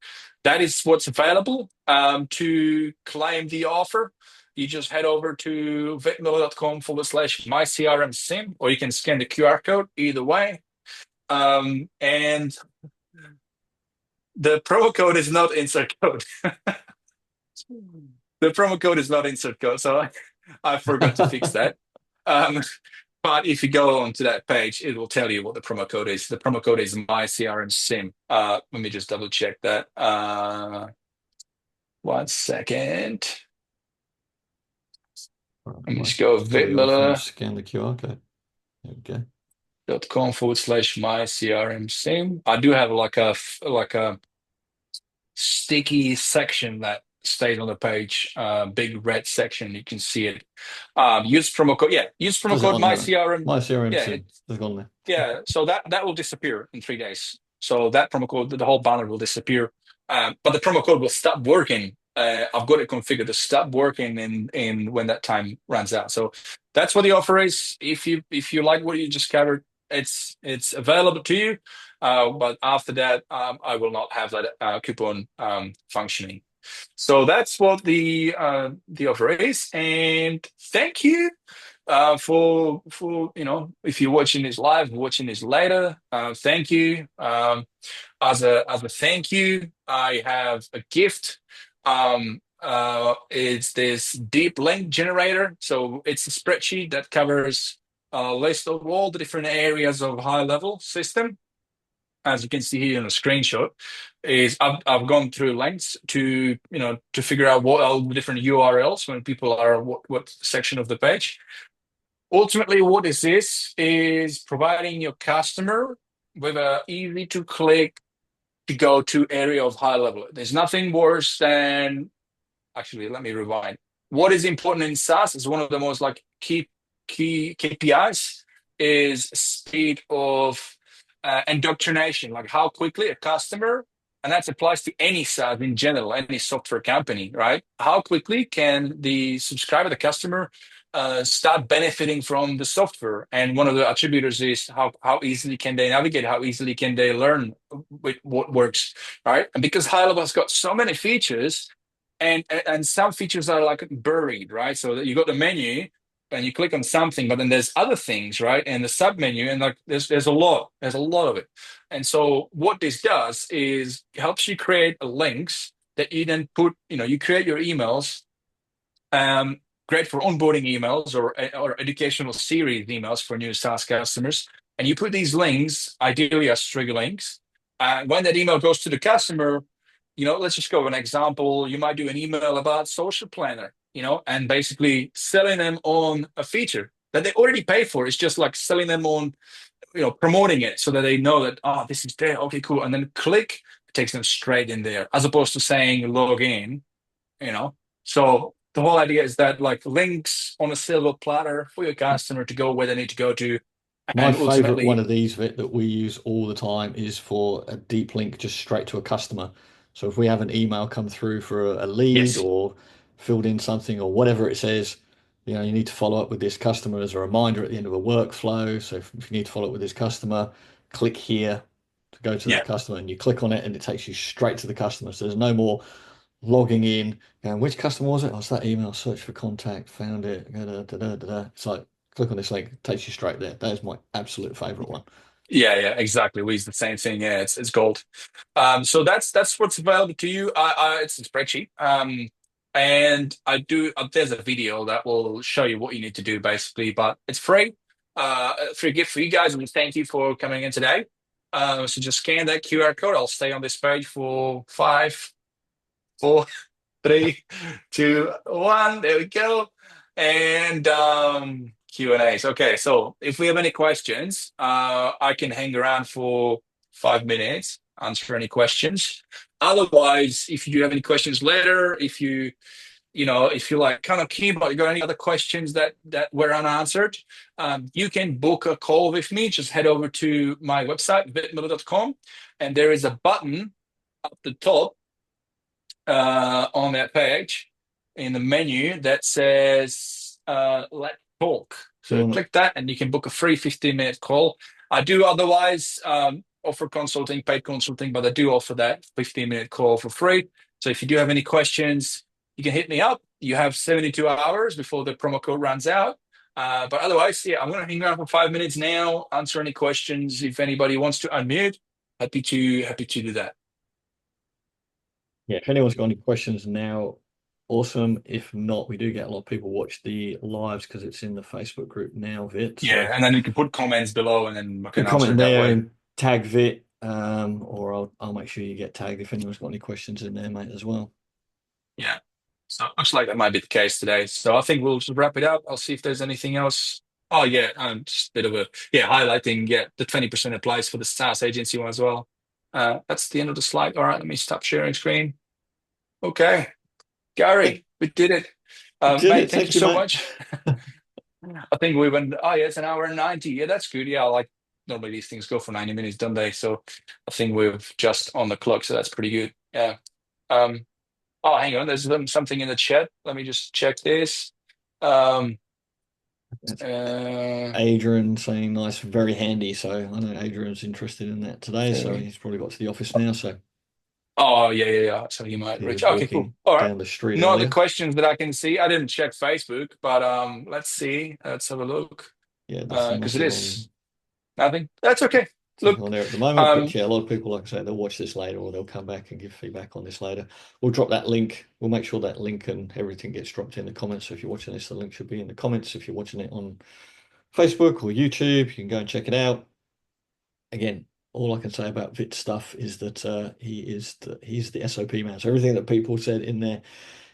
that is what's available. To claim the offer, you just head over to vitmuller.com/mycrmsim, or you can scan the QR code, either way. And the promo code is not insert code. The promo code is not insert code, so I forgot to fix that. But if you go onto that page, it will tell you what the promo code is. The promo code is mycrmsim. Let me just double check that. 1 second. Let me just go Vit Muller. Scan the QR code. Okay. .com/mycrmsim. I do have like a sticky section that stays on the page, big red section. You can see it. Use promo code. Yeah, use promo code mycrm. mycrmsim. Yeah, so that will disappear in 3 days. So that promo code, the whole banner will disappear. But the promo code will stop working I've got it configured to stop working in when that time runs out. So that's what the offer is. If you like what you just covered, it's available to you. But after that, I will not have that coupon functioning. So that's what the offer is. And thank you for if you're watching this live, watching this later. Thank you. As a thank you, I have a gift. It's this deep link generator. So it's a spreadsheet that covers a list of all the different areas of HighLevel system. As you can see here in the screenshot, is I've gone through links to figure out what all the different URLs when people are what section of the page. Ultimately, what this is providing your customer with a easy to click to go to area of HighLevel. There's nothing worse than, actually, let me rewind. What is important in SaaS is one of the most key KPIs is speed of indoctrination, like how quickly a customer, and that applies to any SaaS in general, any software company, right? How quickly can the subscriber, the customer, start benefiting from the software? And one of the attributors is how easily can they navigate, how easily can they learn what works, right? And because HighLevel has got so many features, and some features are like buried, right? So that you got the menu and you click on something, but then there's other things, right? And the sub menu, and there's a lot of it. And so what this does is helps you create links that you then put, you create your emails, great for onboarding emails or educational series emails for new SaaS customers. And you put these links, ideally as trigger links. When that email goes to the customer, let's just go with an example. You might do an email about social planner, and basically selling them on a feature that they already pay for. It's just like selling them on, promoting it so that they know that, this is there. Okay, cool. And then click, it takes them straight in there, as opposed to saying log in, So the whole idea is that links on a silver platter for your customer to go where they need to go to. My favorite one of these that we use all the time is for a deep link just straight to a customer. So if we have an email come through for a lead or filled in something or whatever it says, you need to follow up with this customer as a reminder at the end of a workflow. So if you need to follow up with this customer, click here to go to that customer, and you click on it and it takes you straight to the customer. So there's no more logging in and which customer was it? Oh, it's that email, search for contact, found it. It's like, click on this link, it takes you straight there. That is my absolute favorite one. Yeah, exactly. We use the same thing. Yeah, it's gold. So that's what's available to you. It's a spreadsheet. And I do. There's a video that will show you what you need to do, basically. But it's free. Free gift for you guys, and thank you for coming in today. So just scan that QR code. I'll stay on this page for 5, 4, 3, 2, 1. There we go. And Q&As. Okay, so if we have any questions, I can hang around for 5 minutes, answer any questions. Otherwise, if you have any questions later, if you're kind of keen, but you got any other questions that were unanswered, you can book a call with me. Just head over to my website, vitmuller.com, and there is a button up the top on that page in the menu that says let's talk. So click that and you can book a free 15-minute call. I do otherwise offer consulting, paid consulting, but I do offer that 15-minute call for free. So if you do have any questions, you can hit me up. You have 72 hours before the promo code runs out. But otherwise, I'm going to hang around for 5 minutes now, answer any questions. If anybody wants to unmute, happy to do that. Yeah, if anyone's got any questions now, awesome. If not, we do get a lot of people watch the lives because it's in the Facebook group now, Vit. Yeah, and then you can put comments below, and then I can comment there and tag Vit, or I'll make sure you get tagged if anyone's got any questions in there, mate, as well. Yeah, so looks like that might be the case today. So I think we'll just wrap it up. I'll see if there's anything else. Oh yeah, just a bit of highlighting. Yeah, the 20% applies for the SaaS agency one as well. That's the end of the slide. All right, let me stop sharing screen. Okay, Gary, we did it. Mate, thank you so much. I think we went, it's an hour and 90. Yeah, that's good. Yeah, normally these things go for 90 minutes, don't they? So I think we're just on the clock, so that's pretty good. Yeah. Oh, hang on. There's something in the chat. Let me just check this. Um, Adrian saying nice, very handy. So I know Adrian's interested in that today. So he's probably got to the office now. So Oh, yeah. So he might he reach. was Okay, cool. walking All right. down the street No other earlier. questions that I can see. I didn't check Facebook, but let's see. Let's have a look. Yeah, Because it is nothing. That's okay. Look Look, on there at the moment, but yeah, a lot of people, like I say, they'll watch this later or they'll come back and give feedback on this later. We'll drop that link. We'll make sure that link and everything gets dropped in the comments. So if you're watching this, the link should be in the comments. If you're watching it on Facebook or YouTube, you can go and check it out. Again, all I can say about Vit's stuff is that he's the SOP man. So everything that people said in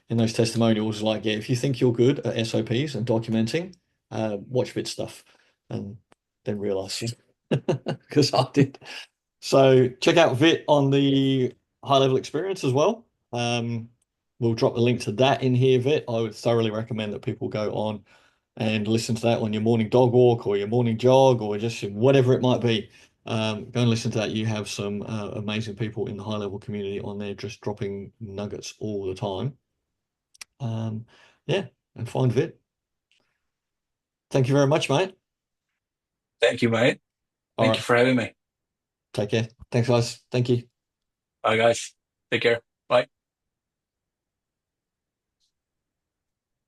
those testimonials, like, yeah, if you think you're good at SOPs and documenting, watch Vit's stuff and then realize because I did. So check out Vit on the HighLevel experience as well. We'll drop the link to that in here, Vit. I would thoroughly recommend that people go on and listen to that on your morning dog walk or your morning jog or just whatever it might be. Go and listen to that. You have some amazing people in the HighLevel community on there just dropping nuggets all the time. Yeah, and find Vit. Thank you very much, mate. thank you, mate. Thank you for having me. Take care. Thanks, guys. Thank you. Bye, guys. Take care. Bye.